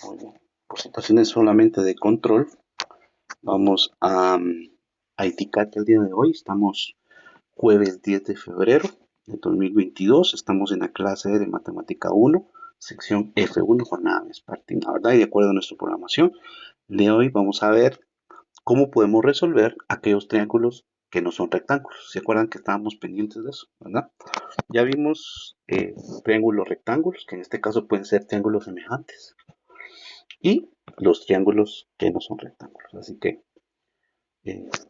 Muy bien. Por situaciones solamente de control, vamos a indicar que el día de hoy estamos jueves 10 de febrero de 2022. Estamos en la clase de matemática 1, sección F1, jornada vespertina, la verdad, y de acuerdo a nuestra programación de hoy vamos a ver cómo podemos resolver aquellos triángulos que no son rectángulos. ¿Se acuerdan que estábamos pendientes de eso, verdad? Ya vimos triángulos rectángulos, que en este caso pueden ser triángulos semejantes, y los triángulos que no son rectángulos. Así que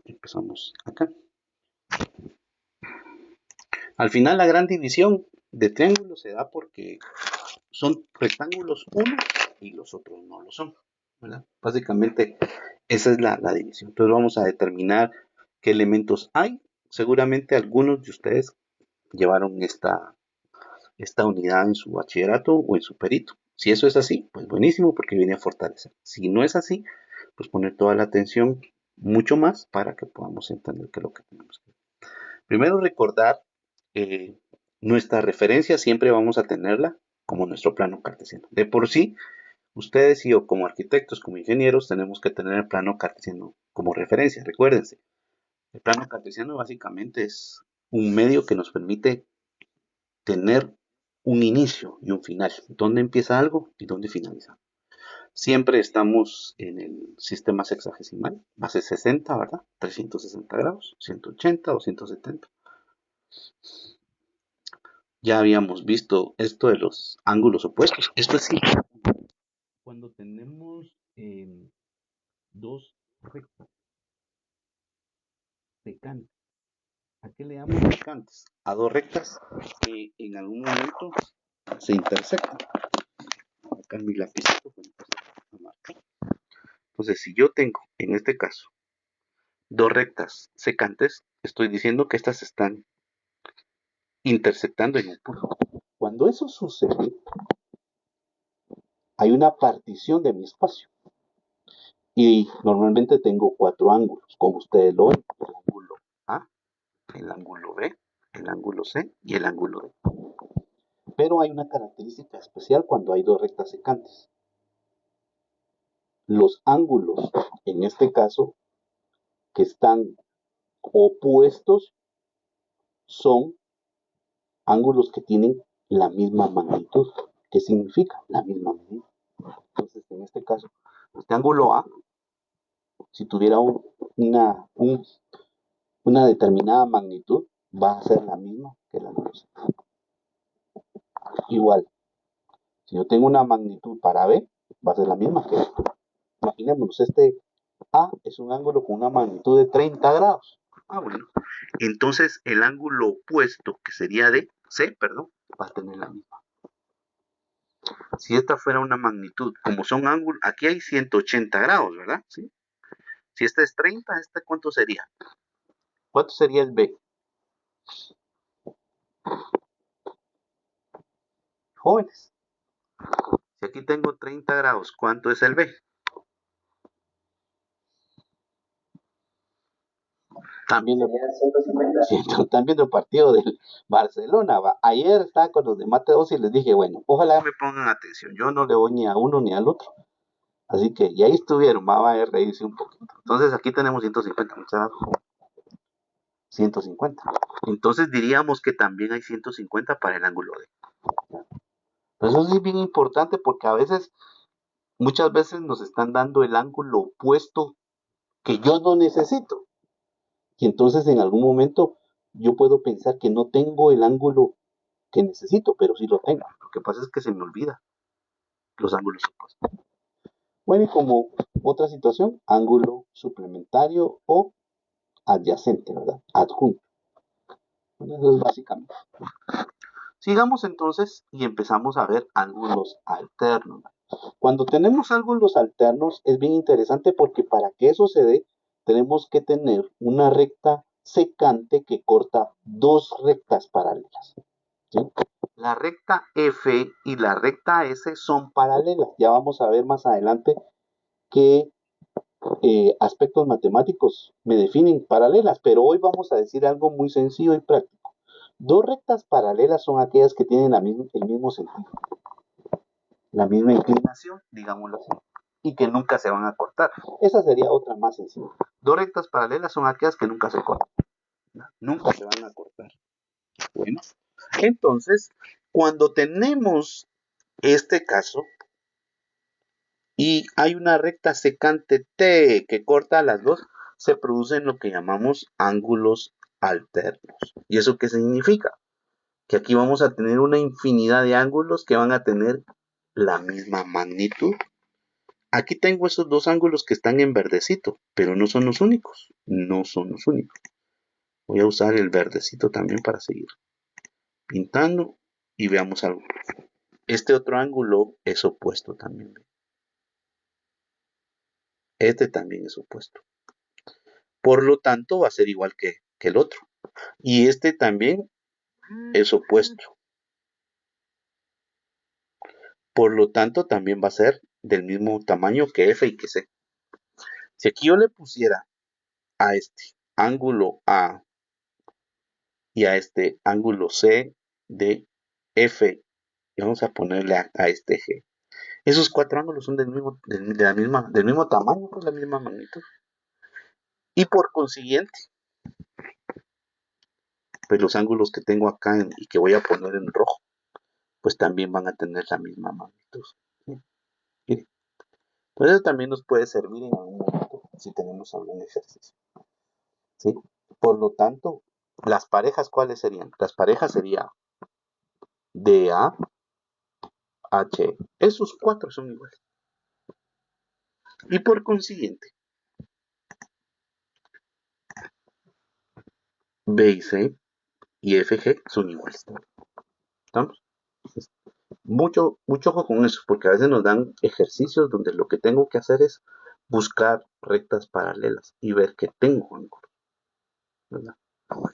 empezamos acá. Al final la gran división de triángulos se da porque son rectángulos unos y los otros no lo son, ¿verdad? Básicamente esa es la división. Entonces vamos a determinar qué elementos hay. Seguramente algunos de ustedes llevaron esta unidad en su bachillerato o en su perito. Si eso es así, pues buenísimo porque viene a fortalecer. Si no es así, pues poner toda la atención mucho más para que podamos entender qué es lo que tenemos que hacer. Primero recordar eh, nuestra referencia siempre vamos a tenerla como nuestro plano cartesiano. De por sí, ustedes y yo como arquitectos, como ingenieros, tenemos que tener el plano cartesiano como referencia. Recuérdense, el plano cartesiano básicamente es un medio que nos permite tener un inicio y un final. ¿Dónde empieza algo y dónde finaliza? Siempre estamos en el sistema sexagesimal, base 60, ¿verdad? 360 grados, 180 o 170. Ya habíamos visto esto de los ángulos opuestos. Esto es simple. Cuando tenemos dos rectas secantes, ¿a qué le damos secantes? A dos rectas que en algún momento se intersectan. Acá en mi lapicito, entonces, si yo tengo, en este caso, dos rectas secantes, estoy diciendo que estas están intersectando en un punto. Cuando eso sucede, hay una partición de mi espacio. Y normalmente tengo cuatro ángulos, como ustedes lo ven. El ángulo A, el ángulo B, el ángulo C y el ángulo D. Pero hay una característica especial cuando hay dos rectas secantes. Los ángulos, en este caso, que están opuestos, son ángulos que tienen la misma magnitud. ¿Qué significa? La misma medida. Entonces, en este caso, este ángulo A, si tuviera una determinada magnitud, va a ser la misma que el ángulo C. Igual, si yo tengo una magnitud para B, va a ser la misma que esto. Imaginémonos, este A es un ángulo con una magnitud de 30 grados. Ah, bueno. Entonces, el ángulo opuesto, que sería de C, perdón, va a tener la misma. Si esta fuera una magnitud, como son ángulos, aquí hay 180 grados, ¿verdad? ¿Sí? Si esta es 30, ¿esta cuánto sería? ¿Cuánto sería el B? Jóvenes, si aquí tengo 30 grados, ¿cuánto es el B? Están viendo el partido del Barcelona. ¿Va? Ayer estaba con los de Mate 2 y les dije, bueno, ojalá me pongan atención. Yo no le voy ni a uno ni al otro. Así que, y ahí estuvieron, va a reírse un poquito. Entonces aquí tenemos 150, muchas gracias. 150. Entonces diríamos que también hay 150 para el ángulo D. Pero eso sí es bien importante porque a veces, muchas veces nos están dando el ángulo opuesto que yo no necesito. Y entonces en algún momento yo puedo pensar que no tengo el ángulo que necesito, pero sí lo tengo. Lo que pasa es que se me olvida los ángulos opuestos. Bueno, y como otra situación, ángulo suplementario o adyacente, ¿verdad? Adjunto. Bueno, eso es básicamente. Sigamos entonces y empezamos a ver ángulos alternos. Cuando tenemos ángulos alternos es bien interesante porque para que eso se dé tenemos que tener una recta secante que corta dos rectas paralelas. ¿Sí? La recta F y la recta S son paralelas. Ya vamos a ver más adelante qué aspectos matemáticos me definen paralelas, pero hoy vamos a decir algo muy sencillo y práctico. Dos rectas paralelas son aquellas que tienen el mismo sentido. la misma inclinación, digámoslo así, y que nunca se van a cortar. Esa sería otra más sencilla. Dos rectas paralelas son aquellas que nunca se cortan, ¿no? Nunca se van a cortar. Bueno, entonces, cuando tenemos este caso y hay una recta secante T que corta a las dos, se producen lo que llamamos ángulos alternos. ¿Y eso qué significa? Que aquí vamos a tener una infinidad de ángulos que van a tener la misma magnitud. Aquí tengo esos dos ángulos que están en verdecito, pero no son los únicos. No son los únicos. Voy a usar el verdecito también para seguir pintando y veamos algo. Este otro ángulo es opuesto también. Este también es opuesto. Por lo tanto, va a ser igual que el otro. Y este también es opuesto. Por lo tanto, también va a ser del mismo tamaño que F y que C. Si aquí yo le pusiera a este ángulo A y a este ángulo C de F, y vamos a ponerle a este G. Esos cuatro ángulos son del mismo tamaño, pues la misma magnitud. Y por consiguiente, pues los ángulos que tengo acá y que voy a poner en rojo, pues también van a tener la misma magnitud. ¿Sí? Entonces eso también nos puede servir en algún momento si tenemos algún ejercicio. ¿Sí? Por lo tanto, las parejas, ¿cuáles serían? Las parejas serían DA, H. Esos cuatro son iguales. Y por consiguiente, B y C y FG son iguales. ¿Estamos? Mucho ojo con eso, porque a veces nos dan ejercicios donde lo que tengo que hacer es buscar rectas paralelas y ver que tengo ángulo, ¿verdad?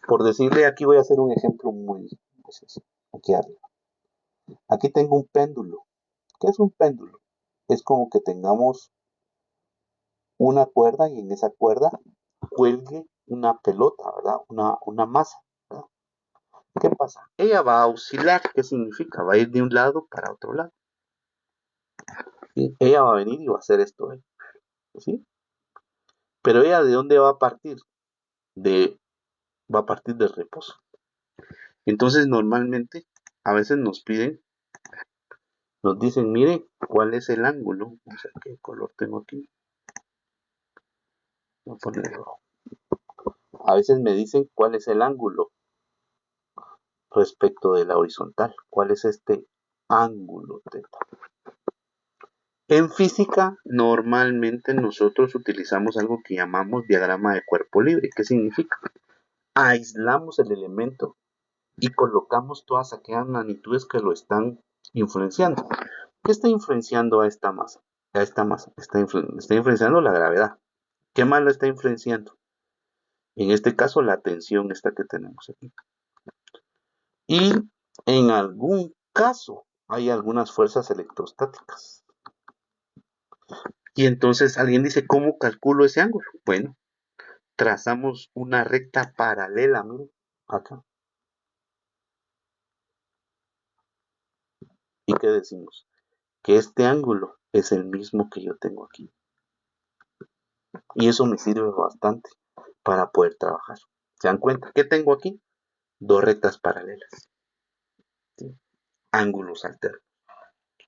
Por decirle, aquí voy a hacer un ejemplo muy sencillo. Aquí arriba. Aquí tengo un péndulo. ¿Qué es un péndulo? Es como que tengamos una cuerda y en esa cuerda cuelgue una pelota, ¿verdad? Una masa, ¿verdad? ¿Qué pasa? Ella va a oscilar. ¿Qué significa? Va a ir de un lado para otro lado. ¿Sí? Ella va a venir y va a hacer esto, ¿sí? Pero ella de dónde va a partir? Va a partir del reposo. Entonces normalmente a veces nos dicen, mire, ¿cuál es el ángulo? Vamos a ver qué color tengo aquí. Voy a poner rojo. A veces me dicen cuál es el ángulo respecto de la horizontal. ¿Cuál es este ángulo teta? En física, normalmente nosotros utilizamos algo que llamamos diagrama de cuerpo libre. ¿Qué significa? Aislamos el elemento y colocamos todas aquellas magnitudes que lo están influenciando. ¿Qué está influenciando a esta masa? A esta masa está influenciando la gravedad. ¿Qué más lo está influenciando? En este caso, la tensión esta que tenemos aquí. Y en algún caso hay algunas fuerzas electrostáticas. Y entonces alguien dice, ¿cómo calculo ese ángulo? Bueno, trazamos una recta paralela, miren, acá. ¿Y qué decimos? Que este ángulo es el mismo que yo tengo aquí. Y eso me sirve bastante para poder trabajar. ¿Se dan cuenta? ¿Qué tengo aquí? Dos rectas paralelas. ¿Sí? Ángulos alternos.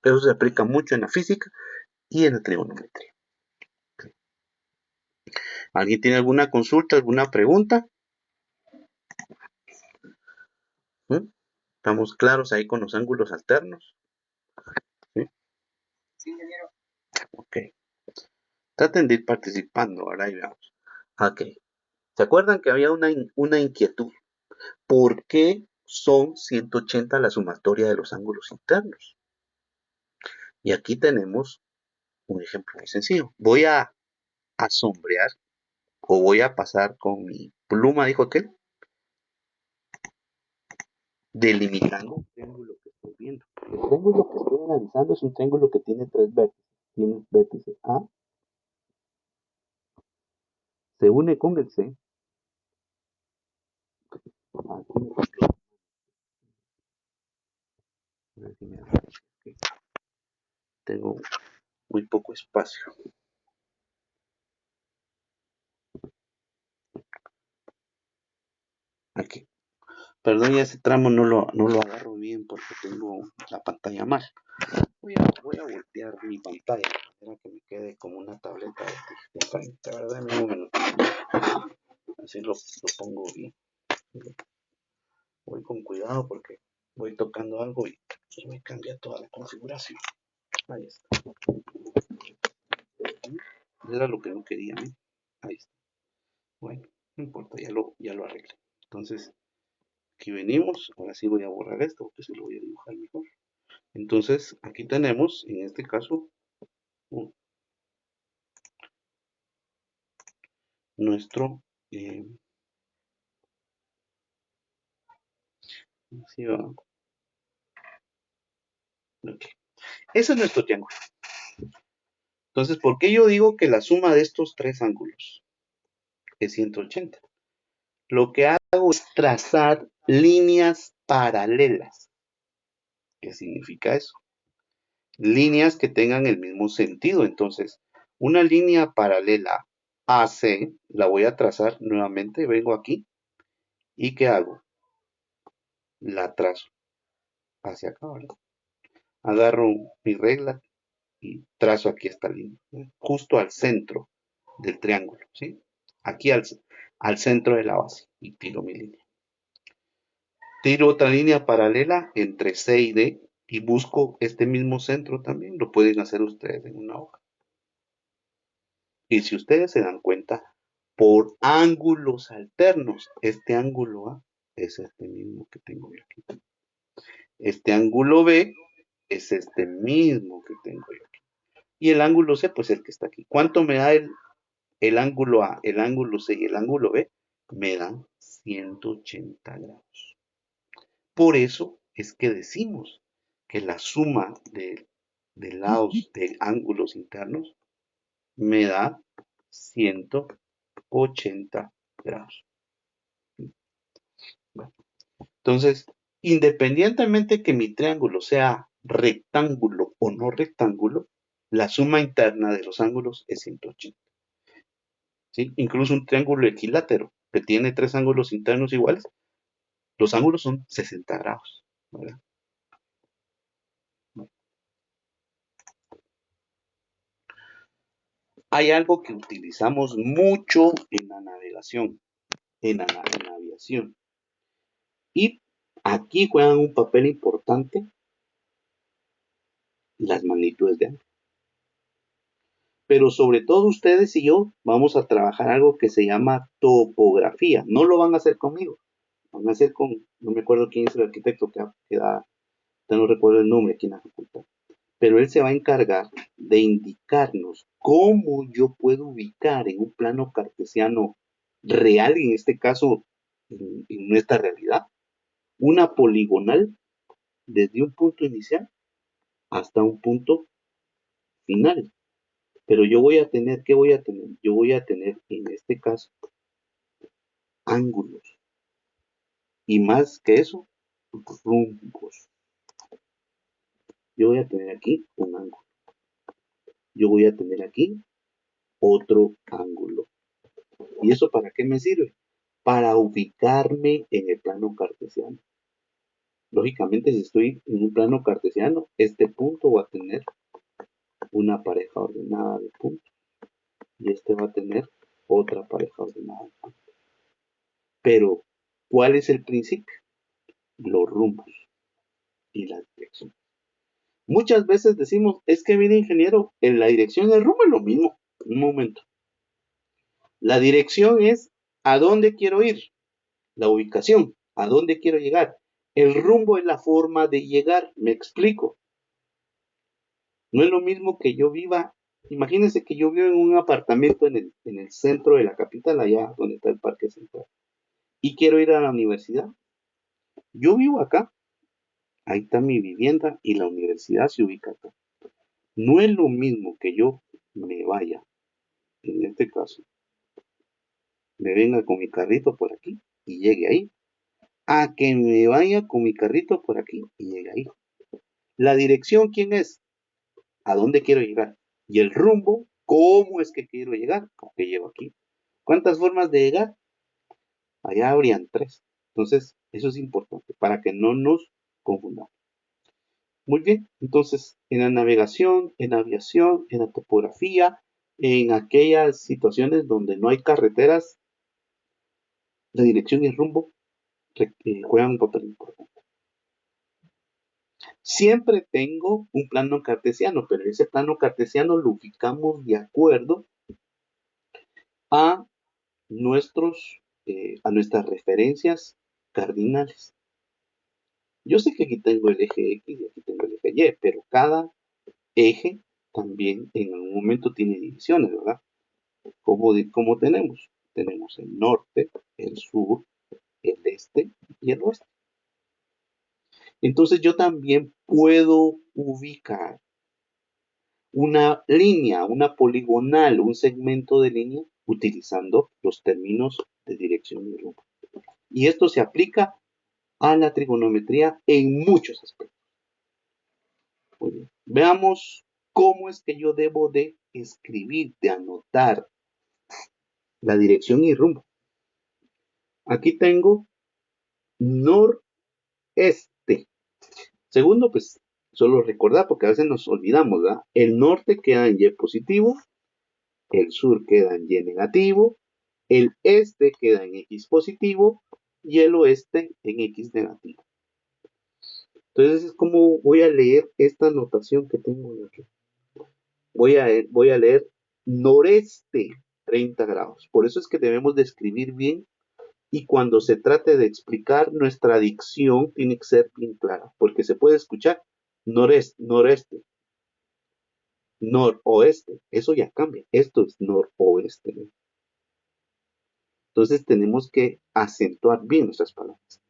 Eso se aplica mucho en la física y en la trigonometría. ¿Sí? ¿Alguien tiene alguna consulta, alguna pregunta? ¿Sí? ¿Estamos claros ahí con los ángulos alternos? ¿Sí? Sí, ingeniero. Ok. Traten de ir participando, ahora y veamos. Ok. ¿Se acuerdan que había una inquietud? ¿Por qué son 180 la sumatoria de los ángulos internos? Y aquí tenemos un ejemplo muy sencillo. Voy a sombrear o voy a pasar con mi pluma, dijo aquel, delimitando un triángulo que estoy viendo. El triángulo que estoy analizando es un triángulo que tiene tres vértices. Tiene vértice A, se une con el C. Aquí tengo muy poco espacio. Aquí. Perdón, ya ese tramo no lo agarro bien porque tengo la pantalla mal. Voy a voltear mi pantalla para que me quede como una tableta de frente. A ver, dame un minuto. Así lo pongo bien. Voy con cuidado porque voy tocando algo y me cambia toda la configuración. Ahí está. Era lo que no quería, ¿eh? Ahí está. Bueno, no importa, ya lo arreglé. Entonces, aquí venimos. Ahora sí voy a borrar esto porque se lo voy a dibujar mejor. Entonces, aquí tenemos, en este caso, nuestro sí, okay. Ese es nuestro triángulo. Entonces, ¿por qué yo digo que la suma de estos tres ángulos es 180? Lo que hago es trazar líneas paralelas. ¿Qué significa eso? Líneas que tengan el mismo sentido. Entonces, una línea paralela AC la voy a trazar nuevamente. Vengo aquí y ¿qué hago? La trazo hacia acá, ¿verdad? Agarro mi regla y trazo aquí esta línea, ¿no? Justo al centro del triángulo, ¿sí? Aquí al centro de la base y tiro mi línea. Tiro otra línea paralela entre C y D y busco este mismo centro también. Lo pueden hacer ustedes en una hoja. Y si ustedes se dan cuenta, por ángulos alternos, este ángulo A es este mismo que tengo yo aquí. Este ángulo B es este mismo que tengo yo aquí. Y el ángulo C, pues el que está aquí. ¿Cuánto me da el ángulo A, el ángulo C y el ángulo B? Me dan 180 grados. Por eso es que decimos que la suma de lados de ángulos internos me da 180 grados. Bueno, entonces, independientemente que mi triángulo sea rectángulo o no rectángulo, la suma interna de los ángulos es 180. ¿Sí? Incluso un triángulo equilátero que tiene tres ángulos internos iguales, los ángulos son 60 grados. ¿Verdad? Hay algo que utilizamos mucho en la navegación, en la aviación. Y aquí juegan un papel importante las magnitudes de ángulo. Pero sobre todo ustedes y yo vamos a trabajar algo que se llama topografía. No lo van a hacer conmigo, van a hacer con, no me acuerdo quién es el arquitecto que da, no recuerdo el nombre aquí en la facultad, pero él se va a encargar de indicarnos cómo yo puedo ubicar en un plano cartesiano real, en este caso, en nuestra realidad, una poligonal desde un punto inicial hasta un punto final. Pero yo voy a tener, ¿qué voy a tener? Yo voy a tener, en este caso, ángulos. Y más que eso, rumbos. Yo voy a tener aquí un ángulo. Yo voy a tener aquí otro ángulo. ¿Y eso para qué me sirve? Para ubicarme en el plano cartesiano. Lógicamente, si estoy en un plano cartesiano, este punto va a tener una pareja ordenada de puntos. Y este va a tener otra pareja ordenada de puntos. Pero, ¿cuál es el principio? Los rumbos y la dirección. Muchas veces decimos, es que mire ingeniero, en la dirección y el rumbo es lo mismo. Un momento. La dirección es a dónde quiero ir. La ubicación, a dónde quiero llegar. El rumbo es la forma de llegar, me explico. No es lo mismo que yo viva, imagínense que yo vivo en un apartamento en el centro de la capital, allá donde está el Parque Central, y quiero ir a la universidad. Yo vivo acá, ahí está mi vivienda y la universidad se ubica acá. No es lo mismo que yo me vaya, en este caso, me venga con mi carrito por aquí y llegue ahí, a que me vaya con mi carrito por aquí y llegue ahí. La dirección, ¿quién es? ¿A dónde quiero llegar? Y el rumbo, ¿cómo es que quiero llegar? ¿Cómo que llego aquí? ¿Cuántas formas de llegar? Allá habrían tres. Entonces, eso es importante para que no nos confundamos. Muy bien, entonces en la navegación, en aviación, en la topografía, en aquellas situaciones donde no hay carreteras, la dirección y el rumbo juegan un papel importante. Siempre tengo un plano cartesiano, pero ese plano cartesiano lo ubicamos de acuerdo a a nuestras referencias cardinales. Yo sé que aquí tengo el eje X y aquí tengo el eje Y, pero cada eje también en algún momento tiene divisiones, ¿verdad? ¿Cómo tenemos? Tenemos el norte, el sur, el este y el oeste. Entonces yo también puedo ubicar una línea, una poligonal, un segmento de línea utilizando los términos de dirección y rumbo. Y esto se aplica a la trigonometría en muchos aspectos. Muy bien. Veamos cómo es que yo debo de escribir, de anotar la dirección y rumbo. Aquí tengo noreste. Segundo, pues solo recordar, porque a veces nos olvidamos, ¿verdad? El norte queda en Y positivo, el sur queda en Y negativo, el este queda en X positivo y el oeste en X negativo. Entonces es como voy a leer esta notación que tengo aquí. Voy a leer noreste 30 grados. Por eso es que debemos de escribir bien y cuando se trate de explicar nuestra dicción tiene que ser bien clara, porque se puede escuchar noreste, noreste, noroeste, eso ya cambia, esto es noroeste. ¿No? Entonces tenemos que acentuar bien nuestras palabras.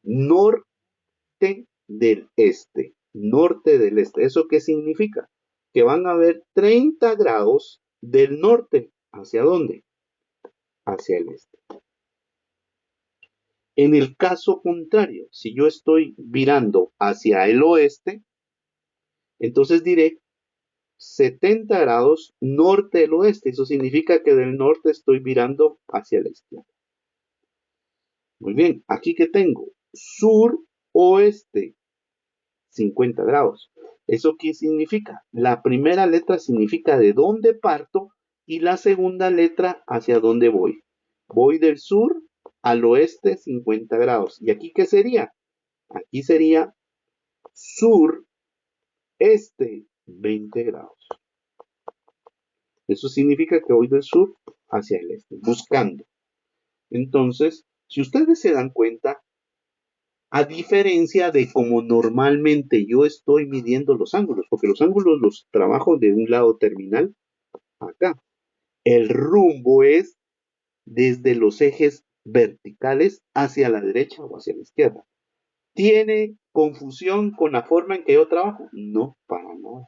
Norte del este, norte del este, ¿eso qué significa? Que van a haber 30 grados del norte, ¿hacia dónde? Hacia el este. En el caso contrario, si yo estoy virando hacia el oeste, entonces diré 70 grados norte del oeste. Eso significa que del norte estoy virando hacia la izquierda. Muy bien, aquí que tengo sur-oeste, 50 grados. ¿Eso qué significa? La primera letra significa de dónde parto y la segunda letra hacia dónde voy. Voy del sur al oeste 50 grados. ¿Y aquí qué sería? Aquí sería sur-este 20 grados. Eso significa que voy del sur hacia el este, buscando. Entonces, si ustedes se dan cuenta, a diferencia de como normalmente yo estoy midiendo los ángulos, porque los ángulos los trabajo de un lado terminal acá. El rumbo es desde los ejes verticales hacia la derecha o hacia la izquierda. ¿Tiene confusión con la forma en que yo trabajo? No, para nada.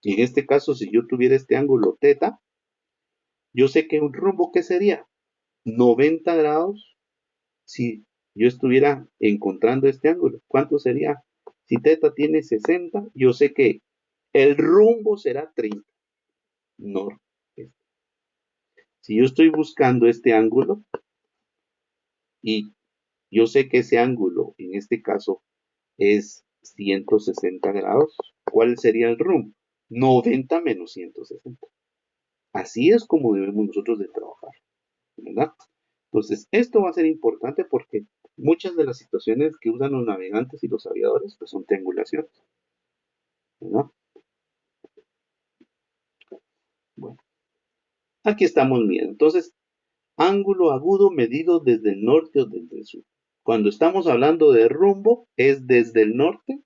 Y en este caso, si yo tuviera este ángulo teta, yo sé que un rumbo, ¿qué sería? 90 grados si yo estuviera encontrando este ángulo. ¿Cuánto sería? Si teta tiene 60, yo sé que el rumbo será 30. Norte. Si yo estoy buscando este ángulo y yo sé que ese ángulo, en este caso, es 160 grados, ¿cuál sería el rumbo? 90 menos 160. Así es como debemos nosotros de trabajar, ¿verdad? Entonces, esto va a ser importante porque muchas de las situaciones que usan los navegantes y los aviadores pues son triangulaciones, ¿verdad? Bueno, aquí estamos viendo. Entonces, ángulo agudo medido desde el norte o desde el sur. Cuando estamos hablando de rumbo, es desde el norte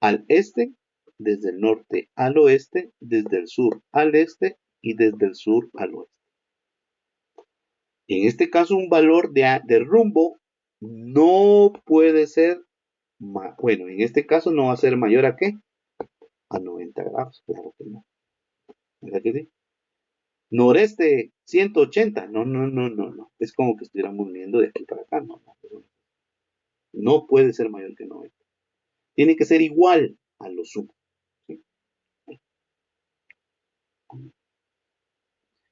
al este, desde el norte al oeste, desde el sur al este y desde el sur al oeste. En este caso, un valor de rumbo no puede ser, bueno, en este caso no va a ser mayor a qué? A 90 grados, claro que no. ¿Verdad que sí? Noreste 180, no, no, no, no, no. Es como que estuviéramos viendo de aquí para acá, no, no, no puede ser mayor que 90. Tiene que ser igual a lo sumo. ¿Sí?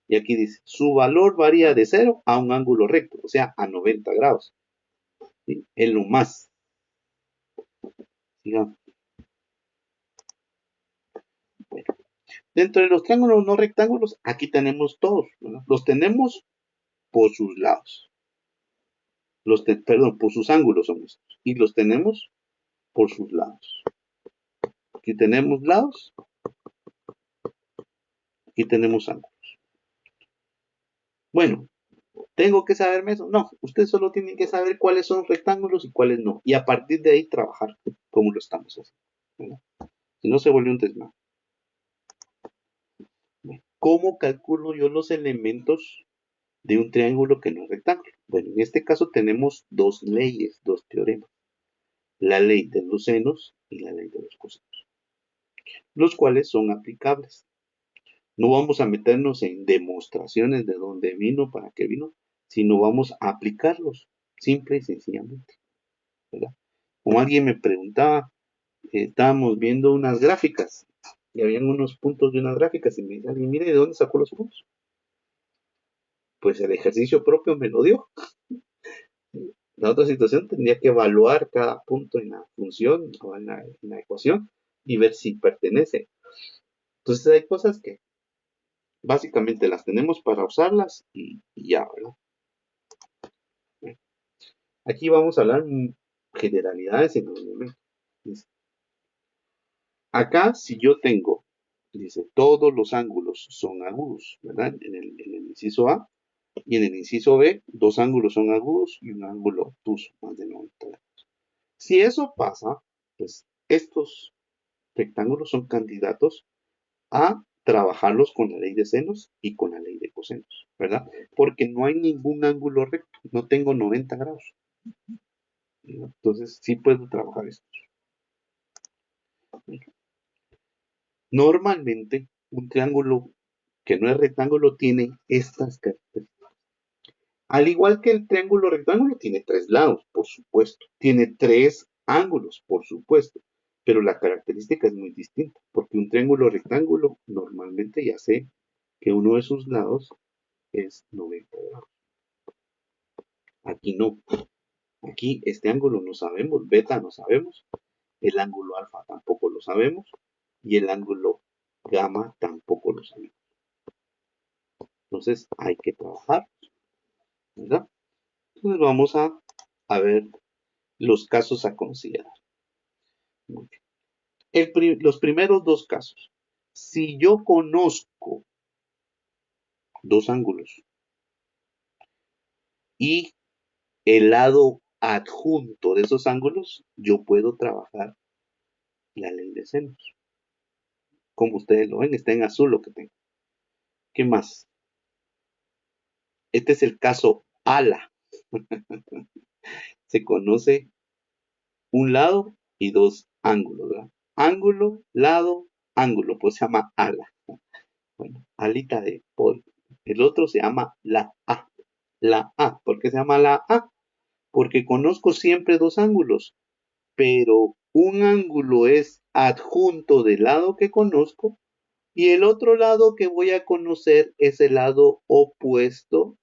Y aquí dice, su valor varía de 0 a un ángulo recto, o sea, a 90 grados. ¿Sí? En lo más. Digamos. Bueno, dentro de los triángulos no rectángulos, aquí tenemos todos, ¿verdad? Los tenemos por sus lados. Perdón, por sus ángulos son estos. Y los tenemos por sus lados. Aquí tenemos lados, aquí tenemos ángulos. Bueno, ¿tengo que saberme eso? No, usted solo tiene que saber cuáles son rectángulos y cuáles no. Y a partir de ahí trabajar como lo estamos haciendo, ¿verdad? Si no se vuelve un desmadre. Bueno, ¿cómo calculo yo los elementos de un triángulo que no es rectángulo? Bueno, en este caso tenemos dos leyes, dos teoremas. La ley de los senos y la ley de los cosenos, los cuales son aplicables. No vamos a meternos en demostraciones de dónde vino, para qué vino, sino vamos a aplicarlos, simple y sencillamente, ¿verdad? Como alguien me preguntaba, estábamos viendo unas gráficas y habían unos puntos de unas gráficas y me dice alguien, mire, ¿de dónde sacó los puntos? Pues el ejercicio propio me lo dio. La otra situación tendría que evaluar cada punto en la función o en la ecuación y ver si pertenece. Entonces hay cosas que básicamente las tenemos para usarlas y ya, ¿verdad? Aquí vamos a hablar generalidades en los momentos. Acá, si yo tengo, dice, todos los ángulos son agudos, ¿verdad? En el inciso A y en el inciso B, dos ángulos son agudos y un ángulo obtuso, más de 90 grados. Si eso pasa, pues estos rectángulos son candidatos a trabajarlos con la ley de senos y con la ley de cosenos, ¿verdad? Porque no hay ningún ángulo recto, no tengo 90 grados. ¿No? Entonces sí puedo trabajar esto. Normalmente un triángulo que no es rectángulo tiene estas características. Al igual que el triángulo rectángulo tiene tres lados, por supuesto. Tiene tres ángulos, por supuesto. Pero la característica es muy distinta, porque un triángulo rectángulo normalmente ya sé que uno de sus lados es 90 grados. Aquí no. Aquí este ángulo no sabemos, beta no sabemos, el ángulo alfa tampoco lo sabemos y el ángulo gamma tampoco lo sabemos. Entonces hay que trabajar, ¿verdad? Entonces vamos a ver los casos a considerar. Los primeros dos casos. Si yo conozco dos ángulos y el lado adjunto de esos ángulos, yo puedo trabajar la ley de senos. Como ustedes lo ven, está en azul lo que tengo. ¿Qué más? Este es el caso ala. Se conoce un lado y dos ángulos, ¿verdad? Ángulo, lado, ángulo, pues se llama ala. Bueno, alita de pollo. El otro se llama la A. La A. ¿Por qué se llama la A? Porque conozco siempre dos ángulos, pero un ángulo es adjunto del lado que conozco y el otro lado que voy a conocer es el lado opuesto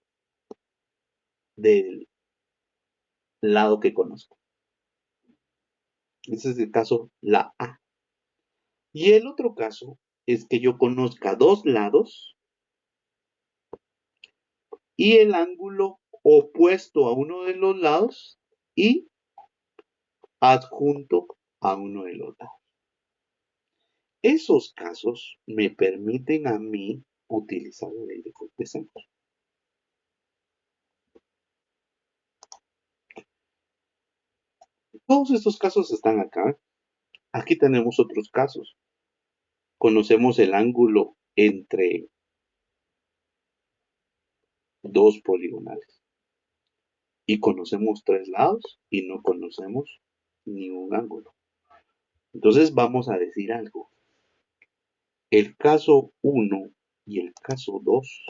del lado que conozco. Ese es el caso la A. Y el otro caso es que yo conozca dos lados y el ángulo opuesto a uno de los lados y adjunto a uno de los lados. Esos casos me permiten a mí utilizar la ley de Cortesano. Todos estos casos están acá. Aquí tenemos otros casos. Conocemos el ángulo entre dos poligonales. Y conocemos tres lados y no conocemos ni un ángulo. Entonces vamos a decir algo. El caso 1 y el caso 2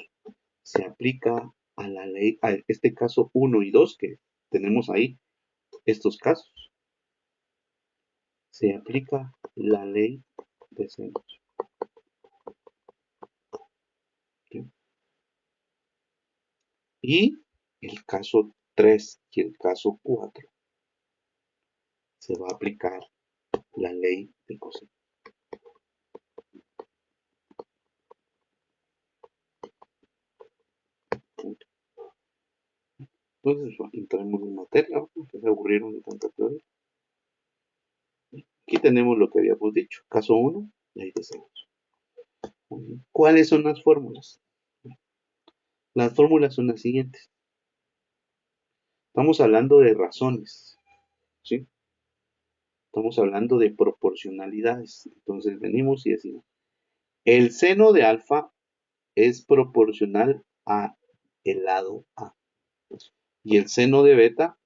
se aplica a la ley, a este caso 1 y 2 que tenemos ahí, estos casos. se aplica la ley de senos. ¿Sí? Y el caso 3 y el caso 4 se va a aplicar la ley de coseno. Entonces, entramos en materia, porque se aburrieron de tanta teoría. Aquí tenemos lo que habíamos dicho. Caso 1, ley de senos. ¿Cuáles son las fórmulas? Las fórmulas son las siguientes. Estamos hablando de razones, ¿sí? Estamos hablando de proporcionalidades. Entonces venimos y decimos, el seno de alfa es proporcional a el lado A. Y el seno de beta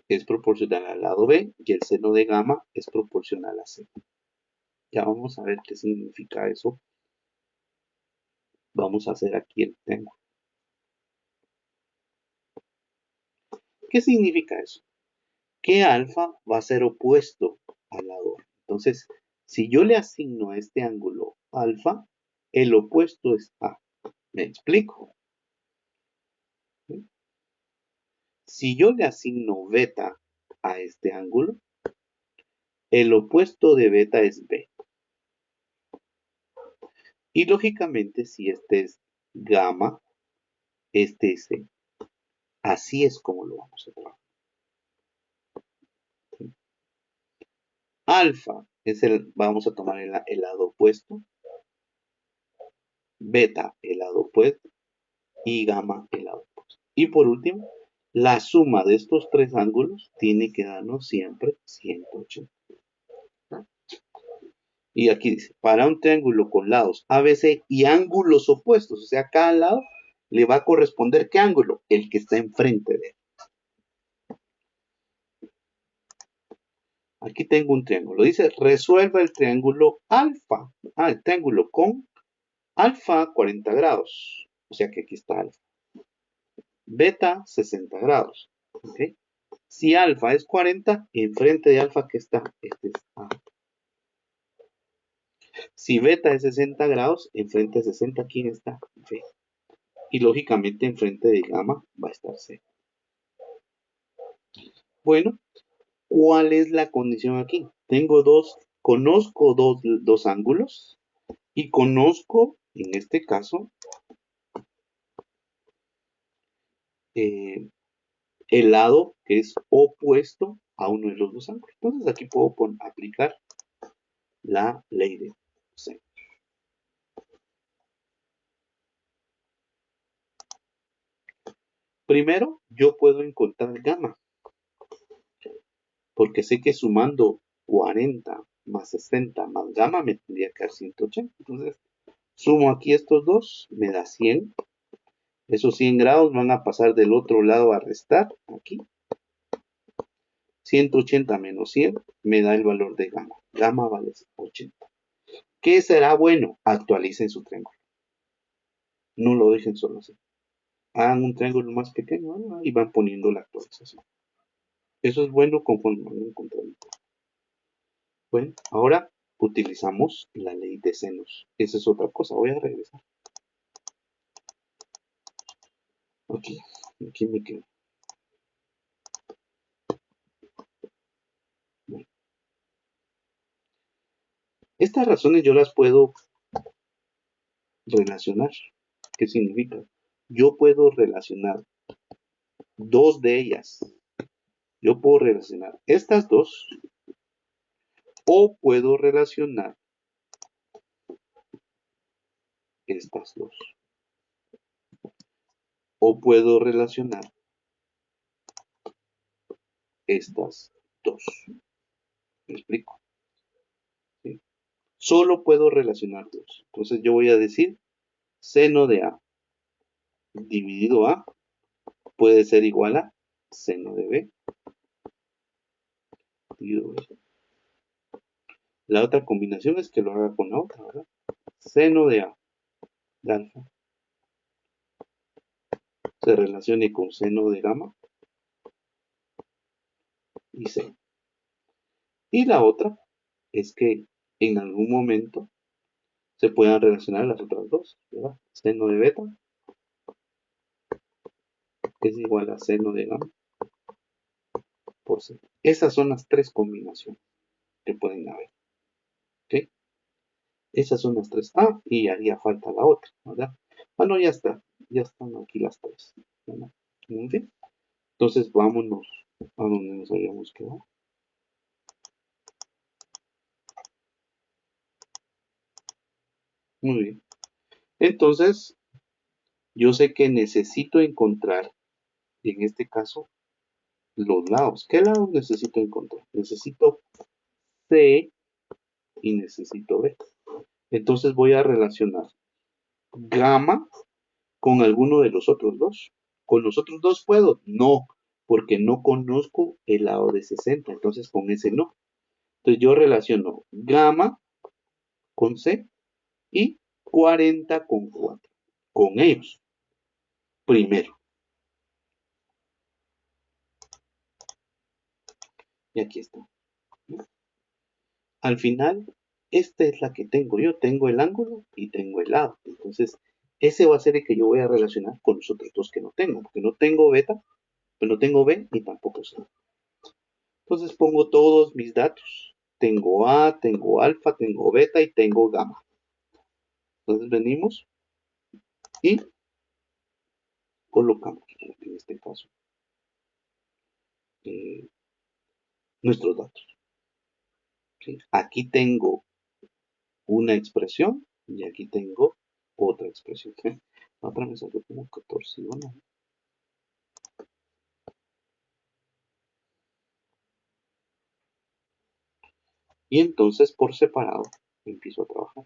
es proporcional al lado B. Y el seno de gamma es proporcional a C. Ya vamos a ver qué significa eso. Vamos a hacer aquí el tema. ¿Qué significa eso? Que alfa va a ser opuesto al lado A. Entonces, si yo le asigno a este ángulo alfa, el opuesto es A. ¿Me explico? ¿Sí? Si yo le asigno beta a este ángulo, el opuesto de beta es B. Y lógicamente, si este es gamma, este es C. Así es como lo vamos a trabajar. ¿Sí? Alfa es vamos a tomar el lado opuesto, beta el lado opuesto y gamma el lado opuesto. Y por último, la suma de estos tres ángulos tiene que darnos siempre 180. Y aquí dice, para un triángulo con lados ABC y ángulos opuestos, o sea, cada lado le va a corresponder ¿qué ángulo? El que está enfrente de él. Aquí tengo un triángulo. Dice, resuelva el triángulo alfa. El triángulo con alfa 40 grados. O sea que aquí está alfa. Beta 60 grados. ¿Okay? Si alfa es 40, enfrente de alfa que está, este es A. Si beta es 60 grados, enfrente de 60, ¿quién está? B. Y lógicamente enfrente de gamma va a estar C. Bueno, ¿cuál es la condición aquí? Conozco dos ángulos y conozco, en este caso, eh, el lado que es opuesto a uno de los dos ángulos. Entonces aquí puedo aplicar la ley de C. Primero, yo puedo encontrar gamma, porque sé que sumando 40 más 60 más gamma me tendría que dar 180. Entonces, sumo aquí estos dos, me da 100. Esos 100 grados van a pasar del otro lado a restar, aquí. 180 menos 100 me da el valor de gamma. Gamma vale 80. ¿Qué será bueno? Actualicen su triángulo. No lo dejen solo así. Hagan un triángulo más pequeño y van poniendo la actualización. Eso es bueno conforme van encontrando. Bueno, ahora utilizamos la ley de senos. Esa es otra cosa. Voy a regresar. Aquí me quedo. Bueno, estas razones yo las puedo relacionar. ¿Qué significa? Yo puedo relacionar dos de ellas. Yo puedo relacionar estas dos o puedo relacionar estas dos. O puedo relacionar estas dos. ¿Me explico? ¿Sí? Solo puedo relacionar dos. Entonces yo voy a decir seno de A dividido A puede ser igual a seno de B dividido B. La otra combinación es que lo haga con la otra, ¿verdad? Seno de A de alfa se relacione con seno de gamma y C. Y la otra es que en algún momento se puedan relacionar las otras dos, ¿verdad? Seno de beta es igual a seno de gamma por c. Esas son las tres combinaciones que pueden haber, ¿ok? Esas son las tres. Ah, y haría falta la otra, ¿verdad? Bueno, ya está. Ya están aquí las tres, ¿verdad? Muy bien. Entonces vámonos a donde nos habíamos quedado. Muy bien. Entonces, yo sé que necesito encontrar, en este caso, los lados. ¿Qué lados necesito encontrar? Necesito C y necesito B. Entonces voy a relacionar gamma con alguno de los otros dos. ¿Con los otros dos puedo? No, porque no conozco el lado de 60, entonces con ese no. Entonces yo relaciono gamma con C y 40 con 4. Con ellos, primero. Y aquí está. Al final, esta es la que tengo yo. Tengo el ángulo y tengo el lado. Entonces, ese va a ser el que yo voy a relacionar con los otros dos que no tengo. Porque no tengo beta, pero no tengo B ni tampoco C. Entonces pongo todos mis datos. Tengo A, tengo alfa, tengo beta y tengo gamma. Entonces venimos y colocamos, en este caso, eh, nuestros datos. ¿Sí? Aquí tengo una expresión y aquí tengo otra expresión. ¿Sí? La otra me salió como 14, ¿no? Y entonces por separado empiezo a trabajar.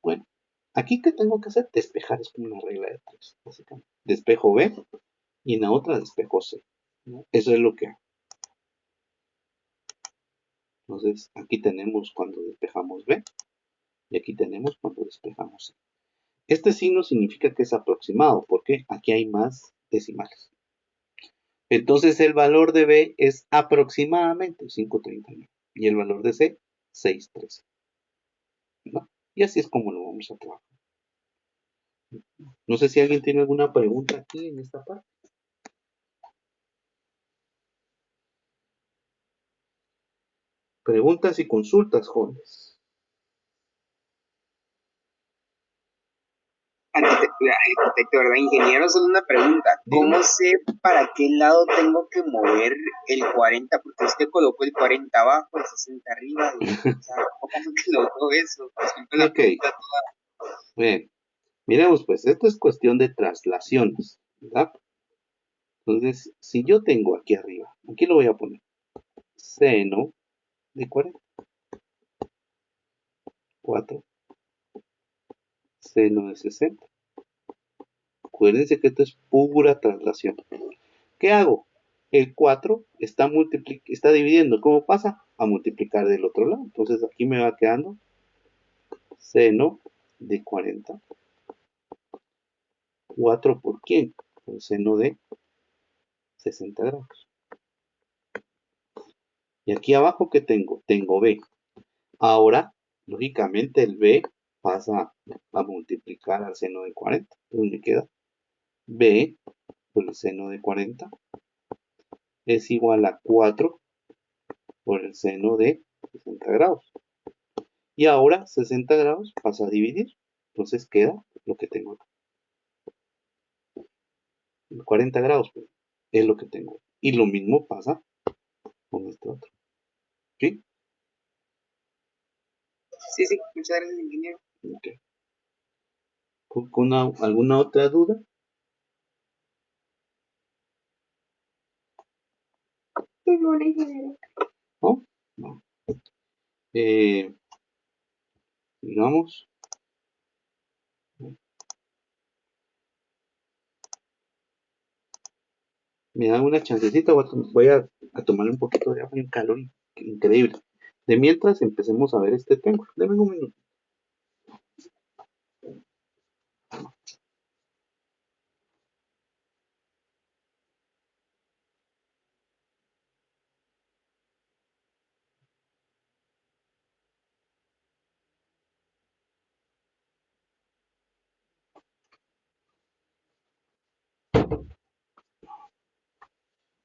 Bueno, aquí que tengo que hacer, despejar, es como una regla de tres, básicamente. Despejo B y en la otra despejo C. ¿No? Eso es lo que hago. Entonces aquí tenemos cuando despejamos B y aquí tenemos cuando despejamos C. Este signo significa que es aproximado porque aquí hay más decimales. Entonces el valor de B es aproximadamente 539 y el valor de C 613. ¿No? Y así es como lo vamos a trabajar. No sé si alguien tiene alguna pregunta aquí en esta parte. Preguntas y consultas, jóvenes. Arquitecto, ¿verdad? Ingeniero, solo una pregunta. Dígame. ¿Cómo sé para qué lado tengo que mover el 40? Porque usted colocó el 40 abajo, el 60 arriba. O sea, ¿cómo fue que logró eso? Siempre la Ok, pregunta bien. Miremos pues, esto es cuestión de traslaciones, ¿verdad? Entonces, si yo tengo aquí arriba, aquí lo voy a poner, seno de 40, 4, seno de 60. Acuérdense que esto es pura traslación. ¿Qué hago? El 4 está dividiendo. ¿Cómo pasa? A multiplicar del otro lado. Entonces aquí me va quedando seno de 40. 4 por quién? Por seno de 60 grados. Y aquí abajo, ¿qué tengo? Tengo B. Ahora, lógicamente, el B pasa a multiplicar al seno de 40. Entonces me queda B por el seno de 40 es igual a 4 por el seno de 60 grados. Y ahora 60 grados pasa a dividir. Entonces queda lo que tengo acá. 40 grados pues, es lo que tengo. Y lo mismo pasa con este otro. ¿Sí? Sí, sí, muchas gracias, ingeniero. Ok. ¿Alguna otra duda? ¿No? No. Eh, digamos, me dan una chancecita, voy a tomar un poquito de agua y un calor increíble. De mientras empecemos a ver este tema. Deme un minuto.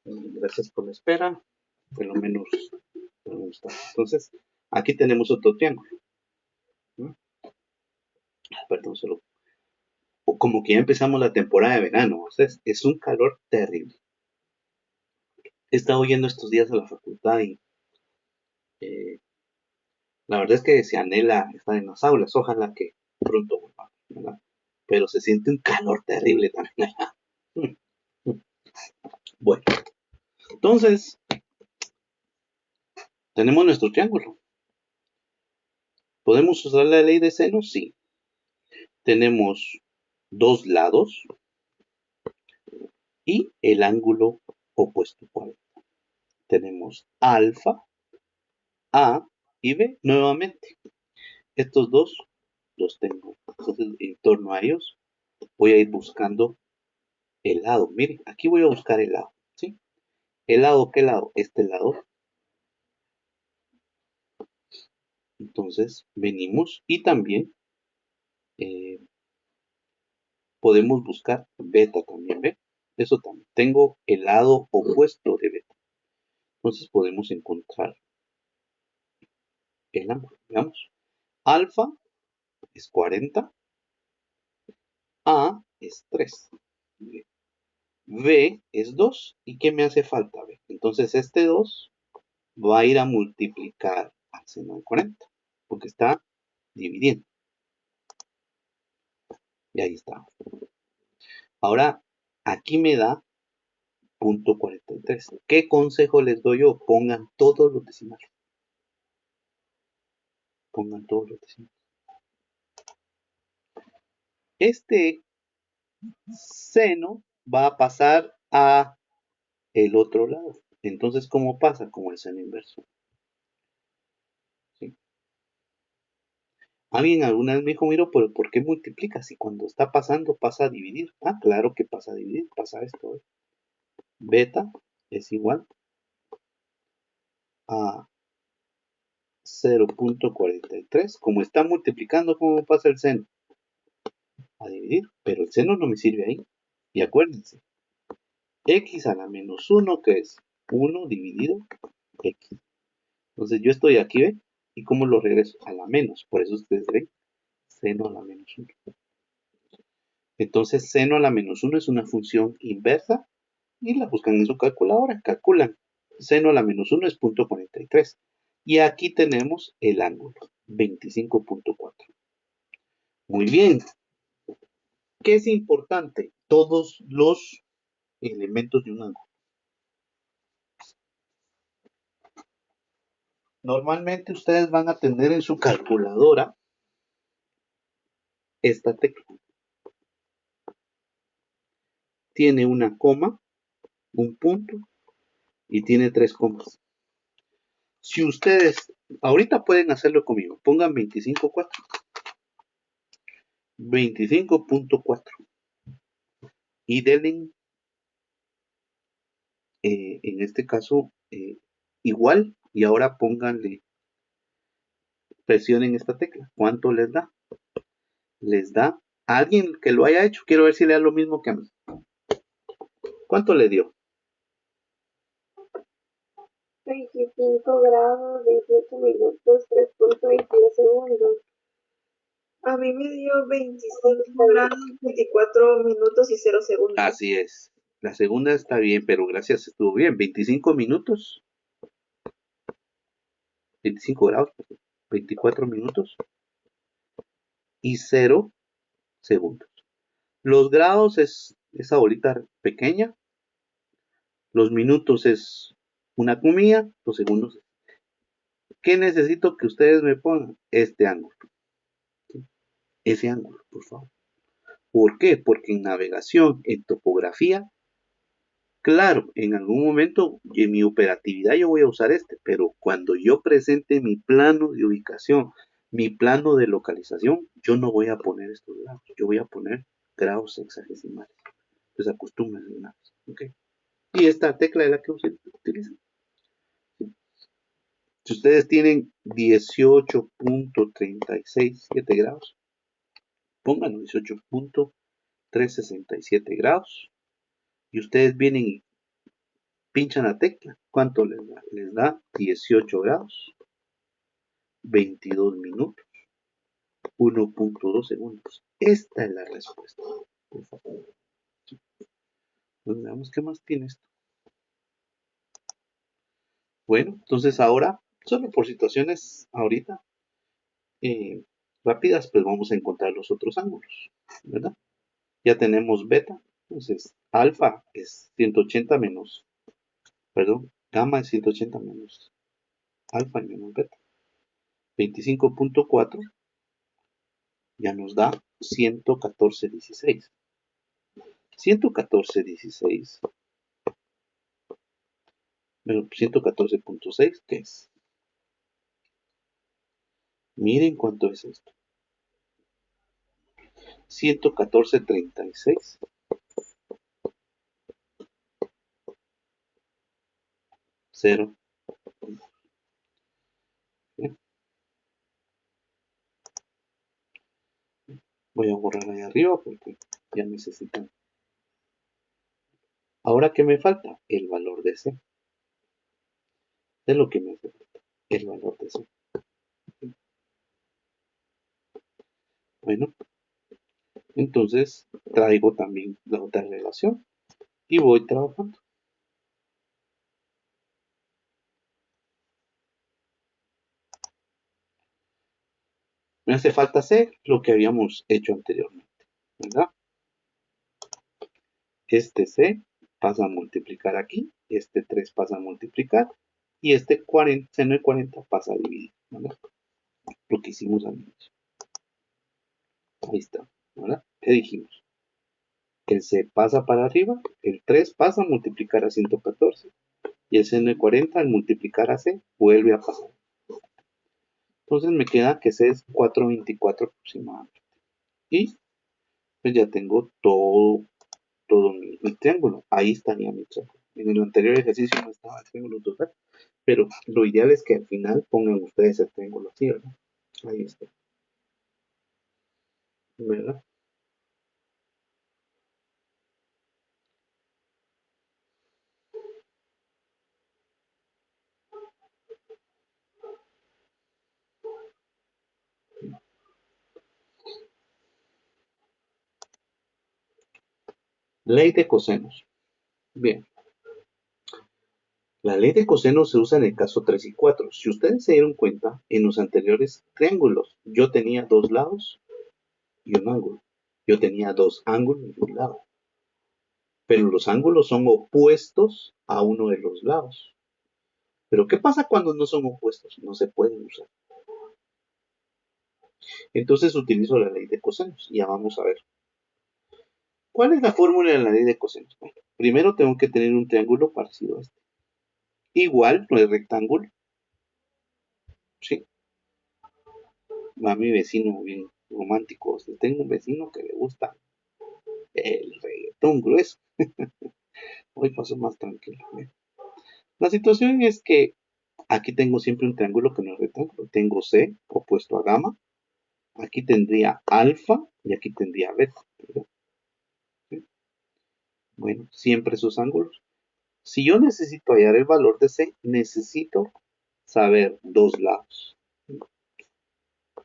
Gracias por la espera. Por lo menos. Entonces, aquí tenemos otro triángulo. ¿No? Perdón, solo. Como que ya empezamos la temporada de verano. O sea, es un calor terrible. He estado yendo estos días a la facultad y eh, la verdad es que se anhela estar en las aulas. Ojalá que pronto vuelva, ¿verdad? Pero se siente un calor terrible también allá. Bueno, entonces tenemos nuestro triángulo. ¿Podemos usar la ley de seno? Sí. Tenemos dos lados y el ángulo opuesto. ¿Cuál? Tenemos alfa, A y B nuevamente. Estos dos los tengo. Entonces, en torno a ellos voy a ir buscando el lado. Miren, aquí voy a buscar el lado. ¿Sí? ¿El lado qué lado? Este lado. Entonces, venimos y también eh, podemos buscar beta también, ¿ve? Eso también. Tengo el lado opuesto de beta. Entonces podemos encontrar el ángulo. Veamos. Alfa es 40, A es 3, B es 2. ¿Y qué me hace falta? B. Entonces este 2 va a ir a multiplicar al seno de 40, porque está dividiendo. Y ahí está. Ahora, aquí me da punto 43. ¿Qué consejo les doy yo? Pongan todos los decimales. Pongan todos los decimales. Este seno va a pasar a el otro lado. Entonces, ¿cómo pasa? Como el seno inverso. ¿Sí? Alguien alguna vez me dijo, miro, pero ¿por qué multiplica? Si cuando está pasando pasa a dividir. Ah, claro que pasa a dividir, pasa esto. Beta es igual a 0.43. Como está multiplicando, ¿cómo pasa el seno? A dividir, pero el seno no me sirve ahí. Y acuérdense, x a la menos 1, que es 1 dividido x. Entonces yo estoy aquí, ¿ve? ¿Y cómo lo regreso? A la menos. Por eso ustedes ven seno a la menos 1. Entonces seno a la menos 1 es una función inversa y la buscan en su calculadora. Calculan. Seno a la menos 1 es 0.43. Y aquí tenemos el ángulo, 25.4. Muy bien. ¿Qué es importante? Todos los elementos de un ángulo. Normalmente ustedes van a tener en su calculadora esta tecla. Tiene una coma, un punto y tiene 3 comas. Si ustedes, ahorita pueden hacerlo conmigo, pongan 25.4. 25.4 y denle, en este caso, igual, y ahora pónganle, presionen esta tecla. ¿Cuánto les da? Les da a alguien que lo haya hecho. Quiero ver si le da lo mismo que a mí. ¿Cuánto le dio? 25 grados, 18 minutos, 3.22 segundos. A mí me dio 25 grados, 24 minutos y 0 segundos. Así es. La segunda está bien, pero gracias, estuvo bien. 25 minutos. 25 grados, 24 minutos y 0 segundos. Los grados es esa bolita pequeña. Los minutos es una comilla. Los segundos. ¿Qué necesito que ustedes me pongan? Este ángulo. ¿Sí? Ese ángulo, por favor. ¿Por qué? Porque en navegación, en topografía, claro, en algún momento en mi operatividad yo voy a usar este, pero cuando yo presente mi plano de ubicación, mi plano de localización, yo no voy a poner estos grados, yo voy a poner grados hexagesimales. Entonces acostúmbrense una vez, ¿ok? Y esta tecla es la que utilizan. Si ustedes tienen 18.367 grados, pónganlo 18.367 grados y ustedes vienen y Pinchan la tecla. ¿Cuánto les da? Les da 18 grados, 22 minutos, 1.2 segundos. Esta es la respuesta. Por favor. Pues veamos qué más tiene esto. Bueno, entonces ahora, solo por situaciones ahorita rápidas, pues vamos a encontrar los otros ángulos, ¿verdad? Ya tenemos beta, entonces alfa es 180 menos, perdón, gamma es 180 menos alfa menos beta. 25.4 ya nos da 114.16. 114.16 menos 114.6, ¿qué es? Miren cuánto es esto. 114.36. 0. Voy a borrar ahí arriba porque ya necesitan. Ahora, ¿qué me falta? El valor de C. Es lo que me hace falta. El valor de C. Bueno, entonces traigo también la otra relación y voy trabajando. Me hace falta C, lo que habíamos hecho anteriormente, ¿verdad? Este C pasa a multiplicar aquí, este 3 pasa a multiplicar y este 40, seno de 40 pasa a dividir, ¿verdad? Lo que hicimos al inicio. Ahí está, ¿verdad? ¿Qué dijimos? El C pasa para arriba, el 3 pasa a multiplicar a 114 y el seno de 40 al multiplicar a C vuelve a pasar. Entonces me queda que C es 424 aproximadamente. Y pues ya tengo todo mi triángulo. Ahí estaría mi triángulo. En el anterior ejercicio no estaba el triángulo total, pero lo ideal es que al final pongan ustedes el triángulo así, ¿verdad? Ahí está. ¿Verdad? Ley de cosenos. Bien. La ley de cosenos se usa en el caso 3 y 4. Si ustedes se dieron cuenta, en los anteriores triángulos, yo tenía dos lados y un ángulo. Yo tenía dos ángulos y un lado. Pero los ángulos son opuestos a uno de los lados. Pero ¿qué pasa cuando no son opuestos? No se pueden usar. Entonces utilizo la ley de cosenos. Ya vamos a ver. ¿Cuál es la fórmula de la ley de cosenos? Bueno, primero tengo que tener un triángulo parecido a este. Igual no es rectángulo. Sí. Va mi vecino bien romántico. Tengo un vecino que le gusta el reggaetón grueso. Hoy paso más tranquilo. La situación es que aquí tengo siempre un triángulo que no es rectángulo. Tengo C opuesto a gamma. Aquí tendría alfa y aquí tendría beta. ¿Sí? Bueno, siempre esos ángulos. Si yo necesito hallar el valor de C, necesito saber dos lados.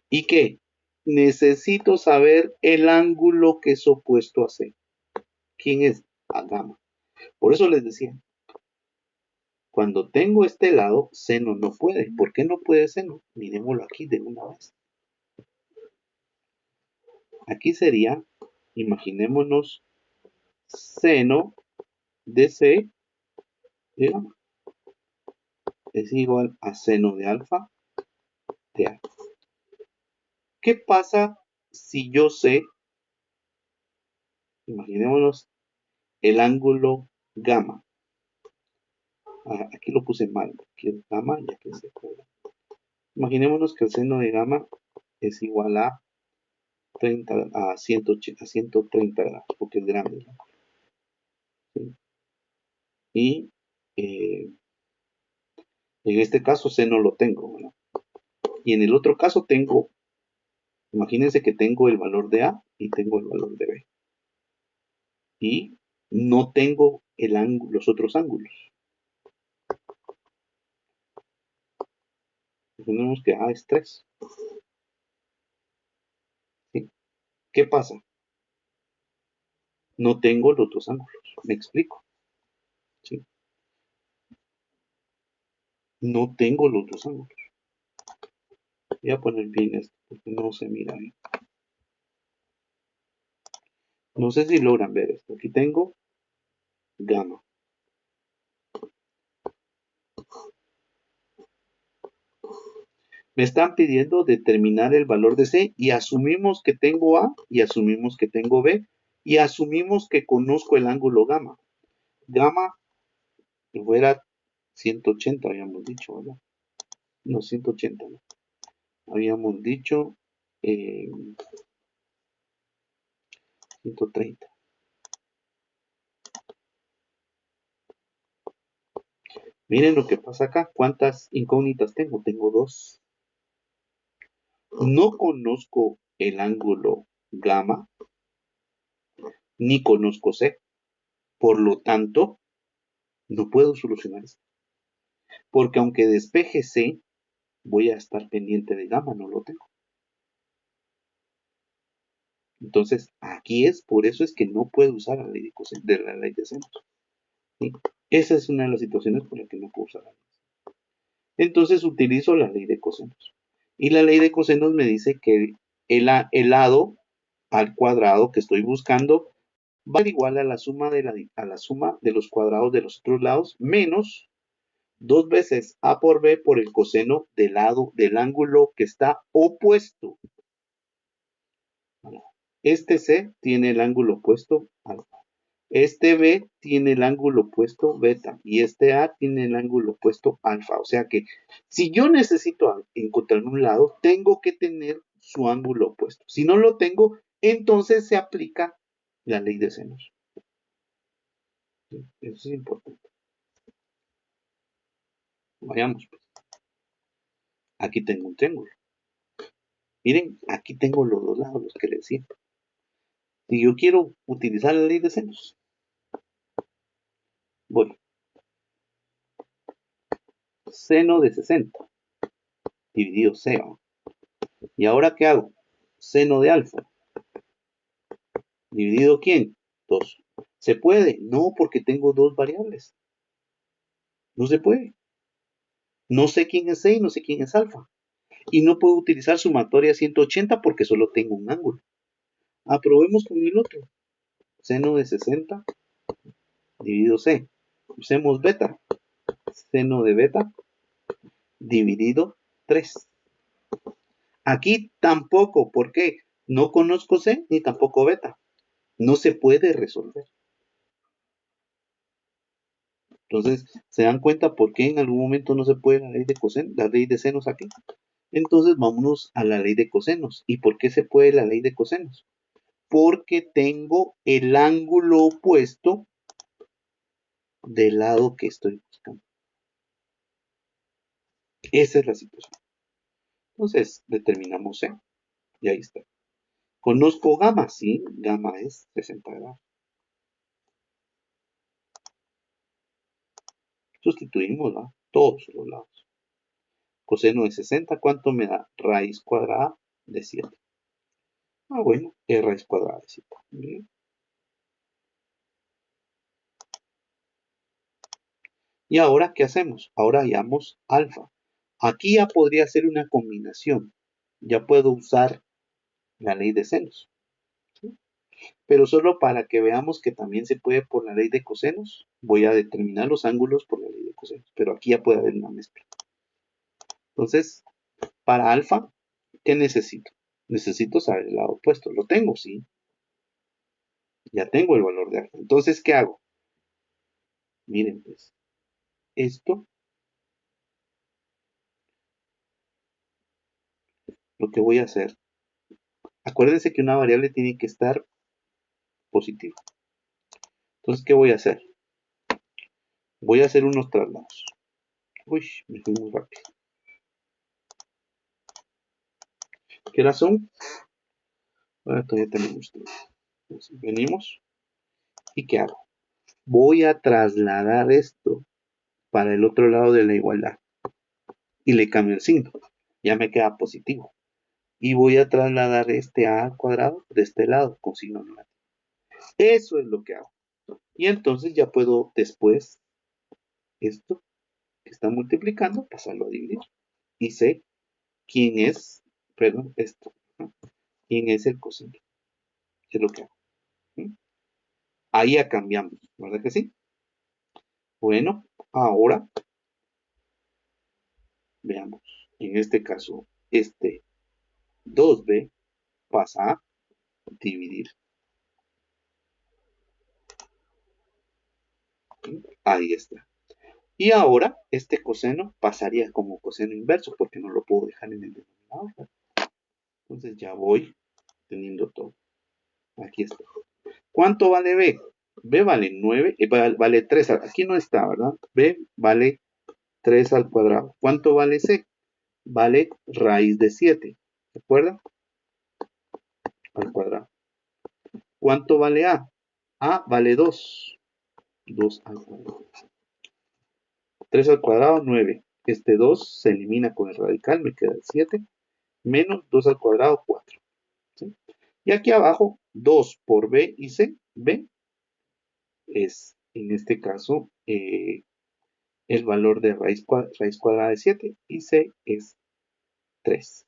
¿Y qué? Necesito saber el ángulo que es opuesto a C. ¿Quién es? A gamma. Por eso les decía, cuando tengo este lado, seno no puede. ¿Por qué no puede seno? Miremoslo aquí de una vez. Aquí sería, imaginémonos, seno de C de gamma es igual a seno de alfa de alfa. ¿Qué pasa si yo sé, imaginémonos, el ángulo gamma? Aquí lo puse mal, aquí es gamma y aquí es secuela. Imaginémonos que el seno de gamma es igual a 30, a 130 grados, porque es grande. ¿Sí? Y en este caso seno lo tengo, ¿verdad? Y en el otro caso tengo, imagínense que tengo el valor de A y tengo el valor de B. Y no tengo los otros ángulos. Tenemos que A es 3. ¿Sí? ¿Qué pasa? No tengo los dos ángulos. Me explico. ¿Sí? No tengo los dos ángulos. Voy a poner bien esto porque no se mira bien. No sé si logran ver esto. Aquí tengo gamma. Me están pidiendo determinar el valor de C y asumimos que tengo A y asumimos que tengo B y asumimos que conozco el ángulo gamma. Gamma fuera 180, habíamos dicho, ¿verdad? No, 180, ¿no? Habíamos dicho 130. Miren lo que pasa acá. ¿Cuántas incógnitas tengo? Tengo dos. No conozco el ángulo gamma, ni conozco C. Por lo tanto, no puedo solucionar esto. Porque aunque despeje C, voy a estar pendiente de gamma, no lo tengo. Entonces, aquí es, por eso es que no puedo usar la ley de la ley de centro. ¿Sí? Esa es una de las situaciones por las que no puedo usar la ley. Entonces utilizo la ley de cosenos. Y la ley de cosenos me dice que el lado al cuadrado que estoy buscando va a ser igual a la suma de los cuadrados de los otros lados menos 2 veces a por b por el coseno del lado del ángulo que está opuesto. Este C tiene el ángulo opuesto alfa. Este B tiene el ángulo opuesto beta y este A tiene el ángulo opuesto alfa. O sea que si yo necesito encontrar un lado, tengo que tener su ángulo opuesto. Si no lo tengo, entonces se aplica la ley de senos. Eso es importante. Vayamos pues. Aquí tengo un triángulo. Miren, aquí tengo los dos lados, los que les decía. Si yo quiero utilizar la ley de senos, voy. Seno de 60 dividido C. ¿Y ahora qué hago? Seno de alfa dividido ¿quién? 2. ¿Se puede? No, porque tengo dos variables. No se puede. No sé quién es C y no sé quién es alfa. Y no puedo utilizar sumatoria 180 porque solo tengo un ángulo. Aprobemos con el otro. Seno de 60 dividido C. Usemos beta. Seno de beta dividido 3. Aquí tampoco, ¿por qué? No conozco C ni tampoco beta. No se puede resolver. Entonces, ¿se dan cuenta por qué en algún momento no se puede la ley de senos aquí? Entonces, vámonos a la ley de cosenos. ¿Y por qué se puede la ley de cosenos? Porque tengo el ángulo opuesto del lado que estoy buscando. Esa es la situación. Entonces, determinamos C. Y ahí está. ¿Conozco gamma? Sí, gamma es 60 grados. Sustituimos, ¿no? Todos los lados. Coseno de 60, ¿cuánto me da? Raíz cuadrada de 7. Ah, bueno, es raíz cuadrada de 7. Bien. Y ahora, ¿qué hacemos? Ahora hallamos alfa. Aquí ya podría ser una combinación. Ya puedo usar la ley de senos. ¿Sí? Pero solo para que veamos que también se puede por la ley de cosenos, voy a determinar los ángulos por la ley de cosenos. Pero aquí ya puede haber una mezcla. Entonces, para alfa, ¿qué necesito? Necesito saber el lado opuesto. ¿Lo tengo? Sí. Ya tengo el valor de alfa. Entonces, ¿qué hago? Miren, pues, esto, lo que voy a hacer. Acuérdense que una variable tiene que estar positiva. Entonces, ¿qué voy a hacer? Voy a hacer unos traslados. Uy, me fui muy rápido. ¿Qué horas son? Bueno, todavía tenemos tiempo. Entonces, venimos. ¿Y qué hago? Voy a trasladar esto para el otro lado de la igualdad. Y le cambio el signo. Ya me queda positivo. Y voy a trasladar este a al cuadrado de este lado con signo negativo. Eso es lo que hago. Y entonces ya puedo después esto que está multiplicando pasarlo a dividir. Y sé quién es, perdón, esto, ¿no? Quién es el coseno. Es lo que hago. ¿Sí? Ahí ya cambiamos, ¿verdad que sí? Bueno, ahora veamos. En este caso, este 2b pasa a dividir. ¿Sí? Ahí está. Y ahora este coseno pasaría como coseno inverso porque no lo puedo dejar en el denominador. Entonces ya voy teniendo todo. Aquí está. ¿Cuánto vale b? B vale 9, vale 3. Aquí no está, ¿verdad? B vale 3 al cuadrado. ¿Cuánto vale c? Vale raíz de 7. ¿De acuerdo? Al cuadrado. ¿Cuánto vale a? A vale 2. 2 al cuadrado. 3 al cuadrado, 9. Este 2 se elimina con el radical, me queda el 7. Menos 2 al cuadrado, 4. ¿Sí? Y aquí abajo, 2 por b y c. B es, en este caso, el valor de raíz cuadrada de 7 y c es 3.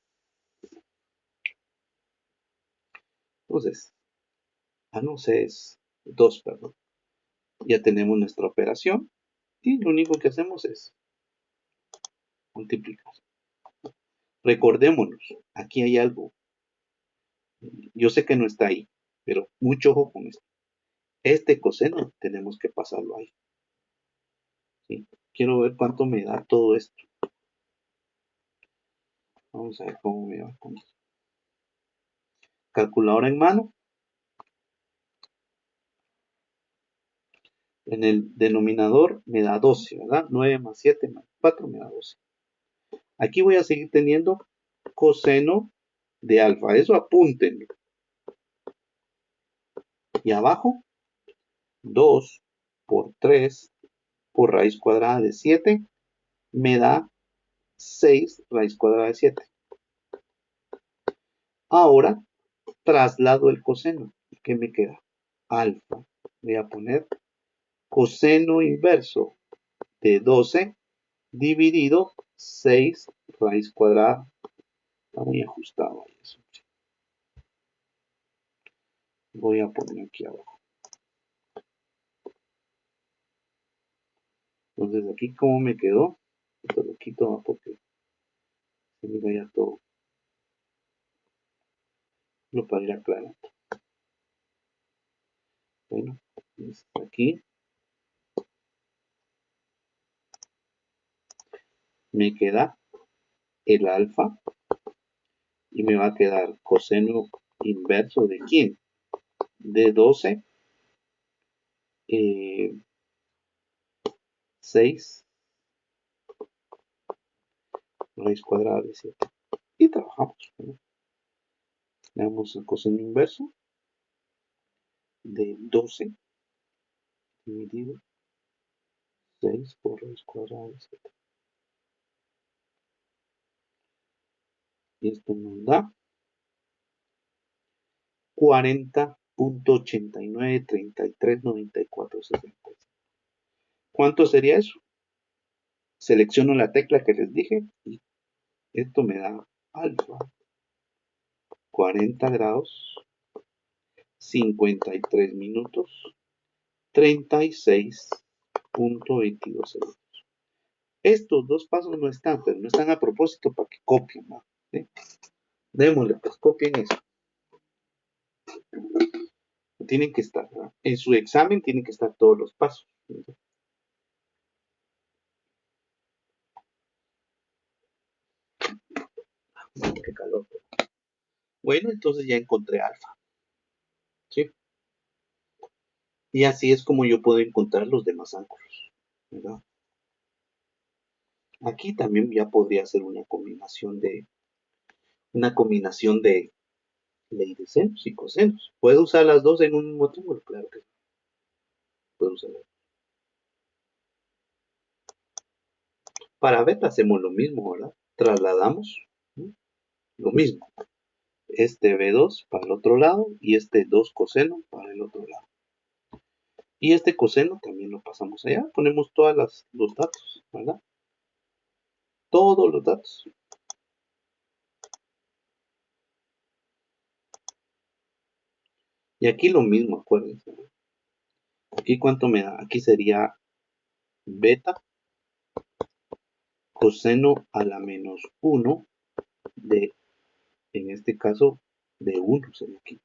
Entonces, no, c es 2, perdón. Ya tenemos nuestra operación y lo único que hacemos es multiplicar. Recordémonos, aquí hay algo. Yo sé que no está ahí, pero mucho ojo con esto. Este coseno tenemos que pasarlo ahí. ¿Sí? Quiero ver cuánto me da todo esto. Vamos a ver cómo me va con esto. Calculadora en mano. En el denominador me da 12, ¿verdad? 9 más 7 más 4 me da 12. Aquí voy a seguir teniendo coseno de alfa. Eso apúntenlo. Y abajo, 2 por 3 por raíz cuadrada de 7 me da 6 raíz cuadrada de 7. Ahora traslado el coseno. ¿Qué me queda? Alfa. Voy a poner coseno inverso de 12 dividido 6 raíz cuadrada. Está muy ajustado ahí eso. Voy a poner aquí abajo. Entonces aquí como me quedó, esto lo quito porque se mira ya todo. Lo para ir aclarando. Bueno, aquí me queda el alfa y me va a quedar coseno inverso de quién? De 12, 6 raíz cuadrada de 7. Y trabajamos. ¿No? Le damos el coseno inverso de 12 dividido 6 por raíz cuadrada de 7. Y esto nos da 40.89339460. ¿Cuánto sería eso? Selecciono la tecla que les dije y esto me da alfa. 40 grados, 53 minutos, 36.22 segundos. Estos dos pasos no están, pero no están a propósito para que copien. ¿No? ¿Sí? Démosle, pues copien eso. Tienen que estar, ¿verdad? En su examen tienen que estar todos los pasos. ¿Verdad? Qué calor. Bueno, entonces ya encontré alfa. ¿Sí? Y así es como yo puedo encontrar los demás ángulos. ¿Verdad? Aquí también ya podría ser una combinación de ley de senos y cosenos. ¿Puedo usar las dos en un mismo triángulo? Claro que sí. Puedo usar las dos. Para beta hacemos lo mismo, ¿verdad? Trasladamos Lo mismo. Este B2 para el otro lado y este 2 coseno para el otro lado. Y este coseno también lo pasamos allá. Ponemos todos los datos, ¿verdad? Todos los datos. Y aquí lo mismo, acuérdense. Aquí cuánto me da. Aquí sería beta coseno a la menos 1 de, en este caso, de 1 sería aquí.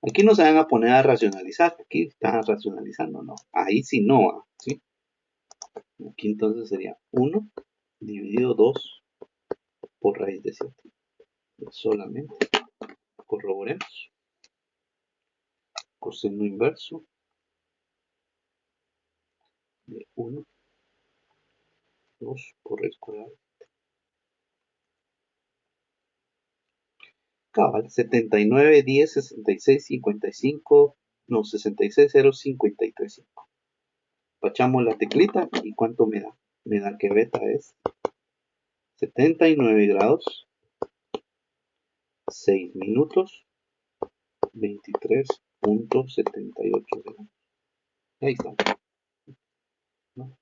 Aquí no se van a poner a racionalizar. Aquí están racionalizando, no. Ahí sí no, ¿sí? Aquí entonces sería 1 dividido 2 por raíz de 7. Solamente corroboremos. Coseno inverso de 1, 2 por raíz cuadrada. Cabal, 79, 10, 66, 55, no, 66, 0, 53. Pachamos la teclita y ¿cuánto me da? Me da que beta es 79 grados, 6 minutos, 23.78 grados. Ahí está. ¿No?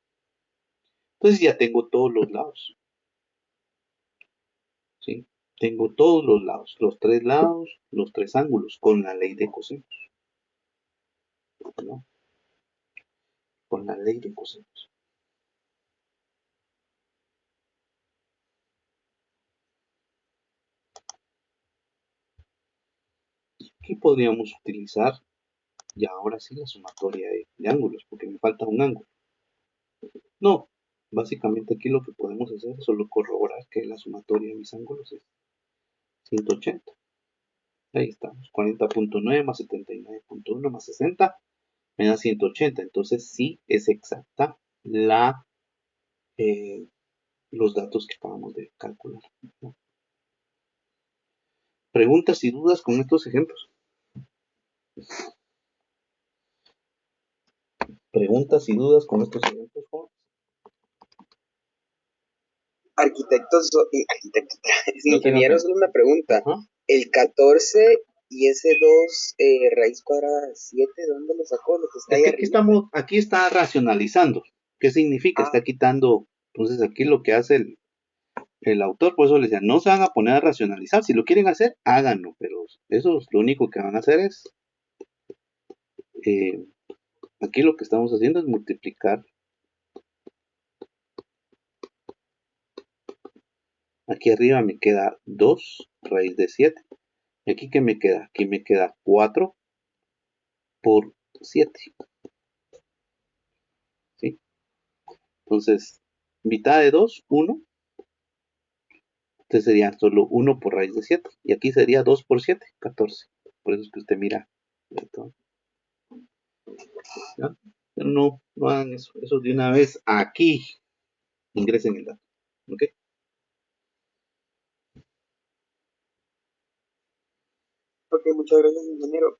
Entonces ya tengo todos los lados. ¿Sí? Tengo todos los lados, los tres lados, los tres ángulos, con la ley de cosenos. ¿No? Con la ley de cosenos. Aquí podríamos utilizar ya ahora sí la sumatoria de ángulos, porque me falta un ángulo. No, básicamente aquí lo que podemos hacer es solo corroborar que la sumatoria de mis ángulos es 180. Ahí estamos, 40.9 más 79.1 más 60 me da 180. Entonces sí es exacta los datos que acabamos de calcular, ¿no? Preguntas y dudas con estos ejemplos. Preguntas y dudas con estos ejemplos, jóvenes. Arquitectos, No tenga ingenieros, pena. solo una pregunta. Ajá. El 14 y ese 2 raíz cuadrada de 7, ¿dónde lo sacó? Lo que está Es ahí que arriba. aquí está racionalizando. ¿Qué significa? Ah, Está quitando. Entonces aquí lo que hace el autor, por eso les decía, no se van a poner a racionalizar. Si lo quieren hacer, háganlo. Pero eso es lo único que van a hacer es. eh, Aquí lo que estamos haciendo es multiplicar. Aquí arriba me queda 2 raíz de 7. ¿Y aquí qué me queda? Aquí me queda 4 por 7. ¿Sí? Entonces, mitad de 2, 1. Entonces sería solo 1 por raíz de 7. Y aquí sería 2 por 7, 14. Por eso es que usted mira. ¿Ya? Pero no hagan eso. Eso de una vez aquí. Ingresen el dato. ¿Ok? ok, muchas gracias, ingeniero.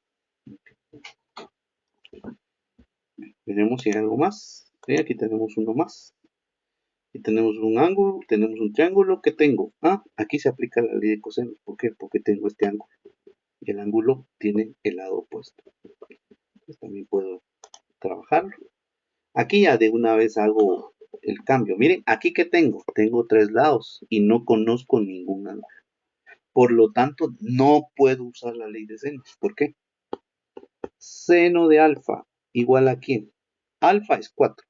Veremos si hay algo más. ¿Sí? Aquí tenemos uno más. Aquí tenemos un ángulo, tenemos un triángulo. ¿Qué tengo? Aquí se aplica la ley de cosenos. ¿Por qué? Porque tengo este ángulo. Y el ángulo tiene el lado opuesto. Entonces también puedo trabajarlo. Aquí ya de una vez hago el cambio. Miren, aquí que tengo. Tengo tres lados y no conozco ningún ángulo. Por lo tanto, no puedo usar la ley de senos. ¿Por qué? Seno de alfa igual a ¿quién? Alfa es 4.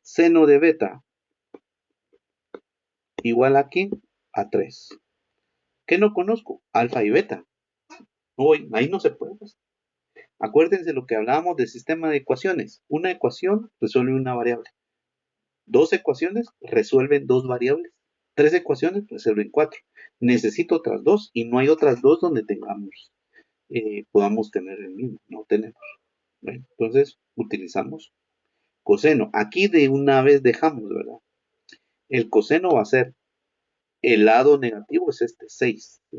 Seno de beta igual a ¿quién? A 3. ¿Qué no conozco? Alfa y beta. Hoy, ahí no se puede. Acuérdense lo que hablábamos del sistema de ecuaciones. Una ecuación resuelve una variable. Dos ecuaciones resuelven dos variables. Tres ecuaciones resuelven cuatro. Necesito otras dos y no hay otras dos donde podamos tener el mismo. No tenemos. Bueno, entonces utilizamos coseno. Aquí de una vez dejamos, ¿verdad? El coseno va a ser el lado negativo, es este, 6. ¿Sí?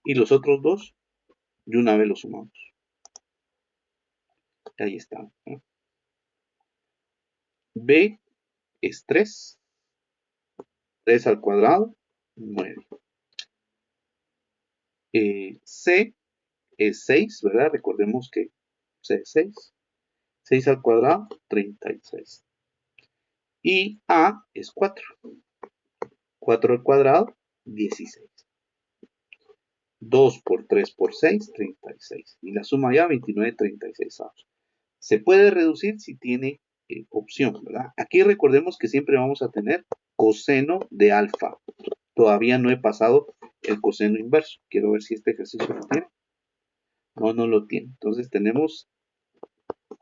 Y los otros dos, de una vez los sumamos. Ahí está. ¿Sí? B es 3. 3 al cuadrado, 9. C es 6, ¿verdad? Recordemos que C es 6. 6 al cuadrado, 36. Y A es 4. 4 al cuadrado, 16. 2 por 3 por 6, 36. Y la suma ya, 29, 36 avos. Se puede reducir si tiene opción, ¿verdad? Aquí recordemos que siempre vamos a tener coseno de alfa. Todavía no he pasado el coseno inverso. Quiero ver si este ejercicio lo tiene. No, no lo tiene. Entonces tenemos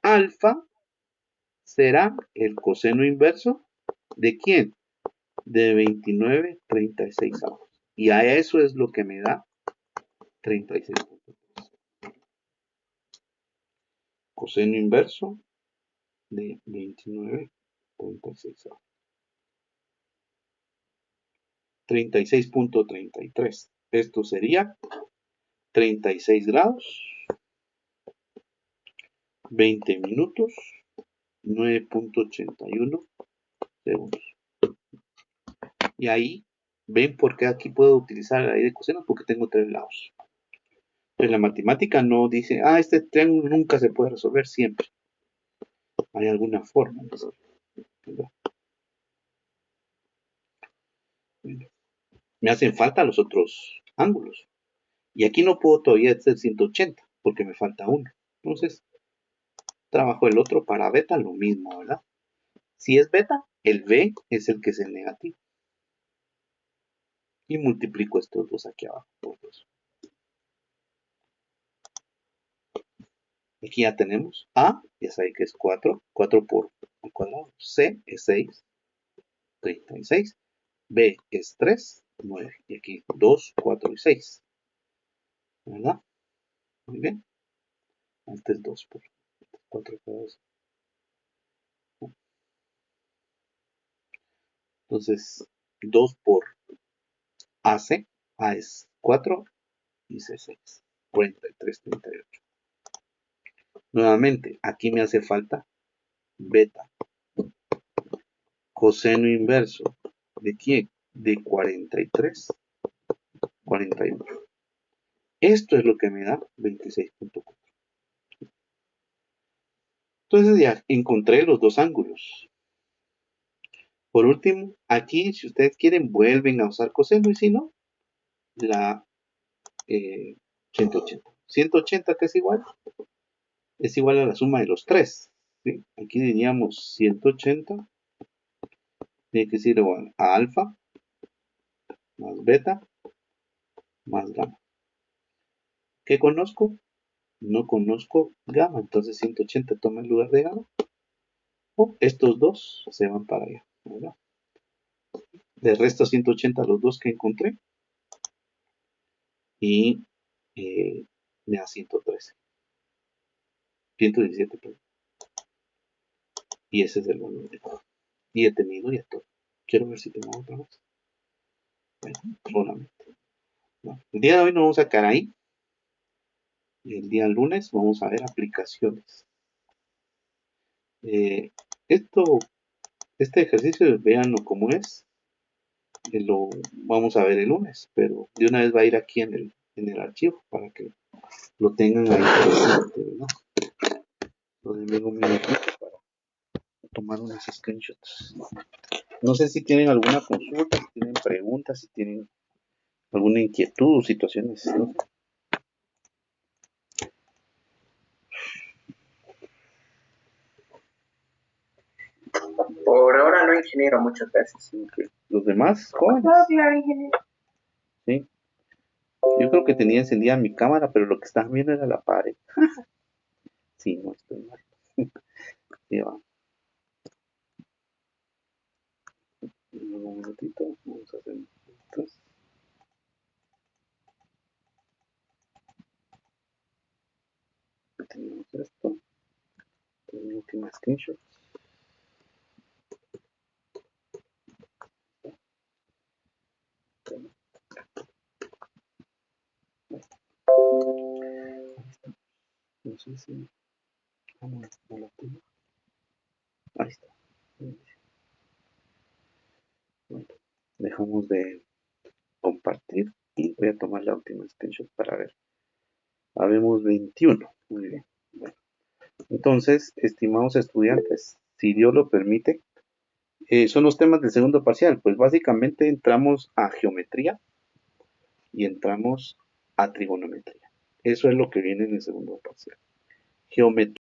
alfa será el coseno inverso ¿de quién? De 29, 36 avos. Y a eso es lo que me da 36. Coseno inverso de 29, 36 avos. 36.33. Esto sería 36 grados, 20 minutos, 9.81 segundos. Y ahí, ¿ven por qué aquí puedo utilizar la ley de coseno? Porque tengo 3 lados. Entonces la matemática no dice, este triángulo nunca se puede resolver, siempre. Hay alguna forma de hacerlo, ¿verdad? Bueno, me hacen falta los otros ángulos. Y aquí no puedo todavía hacer 180, porque me falta uno. Entonces, trabajo el otro para beta, lo mismo, ¿verdad? Si es beta, el B es el que es el negativo. Y multiplico estos dos aquí abajo por 2. Aquí ya tenemos A, ya saben que es 4. 4 por al cuadrado. C es 6, 36. B es 3, 9. Y aquí 2, 4 y 6. ¿Verdad? Muy bien. Antes 2 por 4 cuadrados. Entonces, 2 por AC. A es 4 y C 6. 43, 38. Nuevamente, aquí me hace falta beta. Coseno inverso. ¿De quién? De 43, 41. Esto es lo que me da 26.4. Entonces ya encontré los dos ángulos. Por último, aquí si ustedes quieren vuelven a usar coseno y si no, la 180. 180 que es igual a la suma de los tres. ¿Sí? Aquí diríamos 180 tiene que ser igual a alfa más beta más gamma. ¿Qué conozco? No conozco gamma, entonces 180 toma el lugar de gamma. O estos dos se van para allá, ¿verdad? Le resto 180 a los dos que encontré y me da 113. 117, perdón. Y ese es el valor de todo. Y he tenido ya todo. Quiero ver si tengo otra más. Bueno, solamente. Bueno, el día de hoy no vamos a sacar ahí. Y el día lunes vamos a ver aplicaciones. Este ejercicio, véanlo como es. Lo vamos a ver el lunes, pero de una vez va a ir aquí en el archivo para que lo tengan ahí presente, ¿verdad? Lo denme un minutito para tomar unas screenshots. No sé si tienen alguna consulta, si tienen preguntas, si tienen alguna inquietud o situaciones, ¿no? Por ahora no, ingeniero, muchas gracias. Okay. Los demás, jóvenes. Claro, ingeniero. Sí. Yo creo que tenía encendida mi cámara, pero lo que estaban viendo era la pared. Sí, no estoy mal. Sí, va. Un minutito, vamos a hacer esto. Tenemos esto. Mi última screenshot. No sé si. No la tengo. Ahí está. Bueno, dejamos de compartir y voy a tomar la última screenshot para ver. Habemos 21. Muy bien. Bueno, entonces, estimados estudiantes, si Dios lo permite, son los temas del segundo parcial. Pues básicamente entramos a geometría y entramos a trigonometría. Eso es lo que viene en el segundo parcial. Geometría.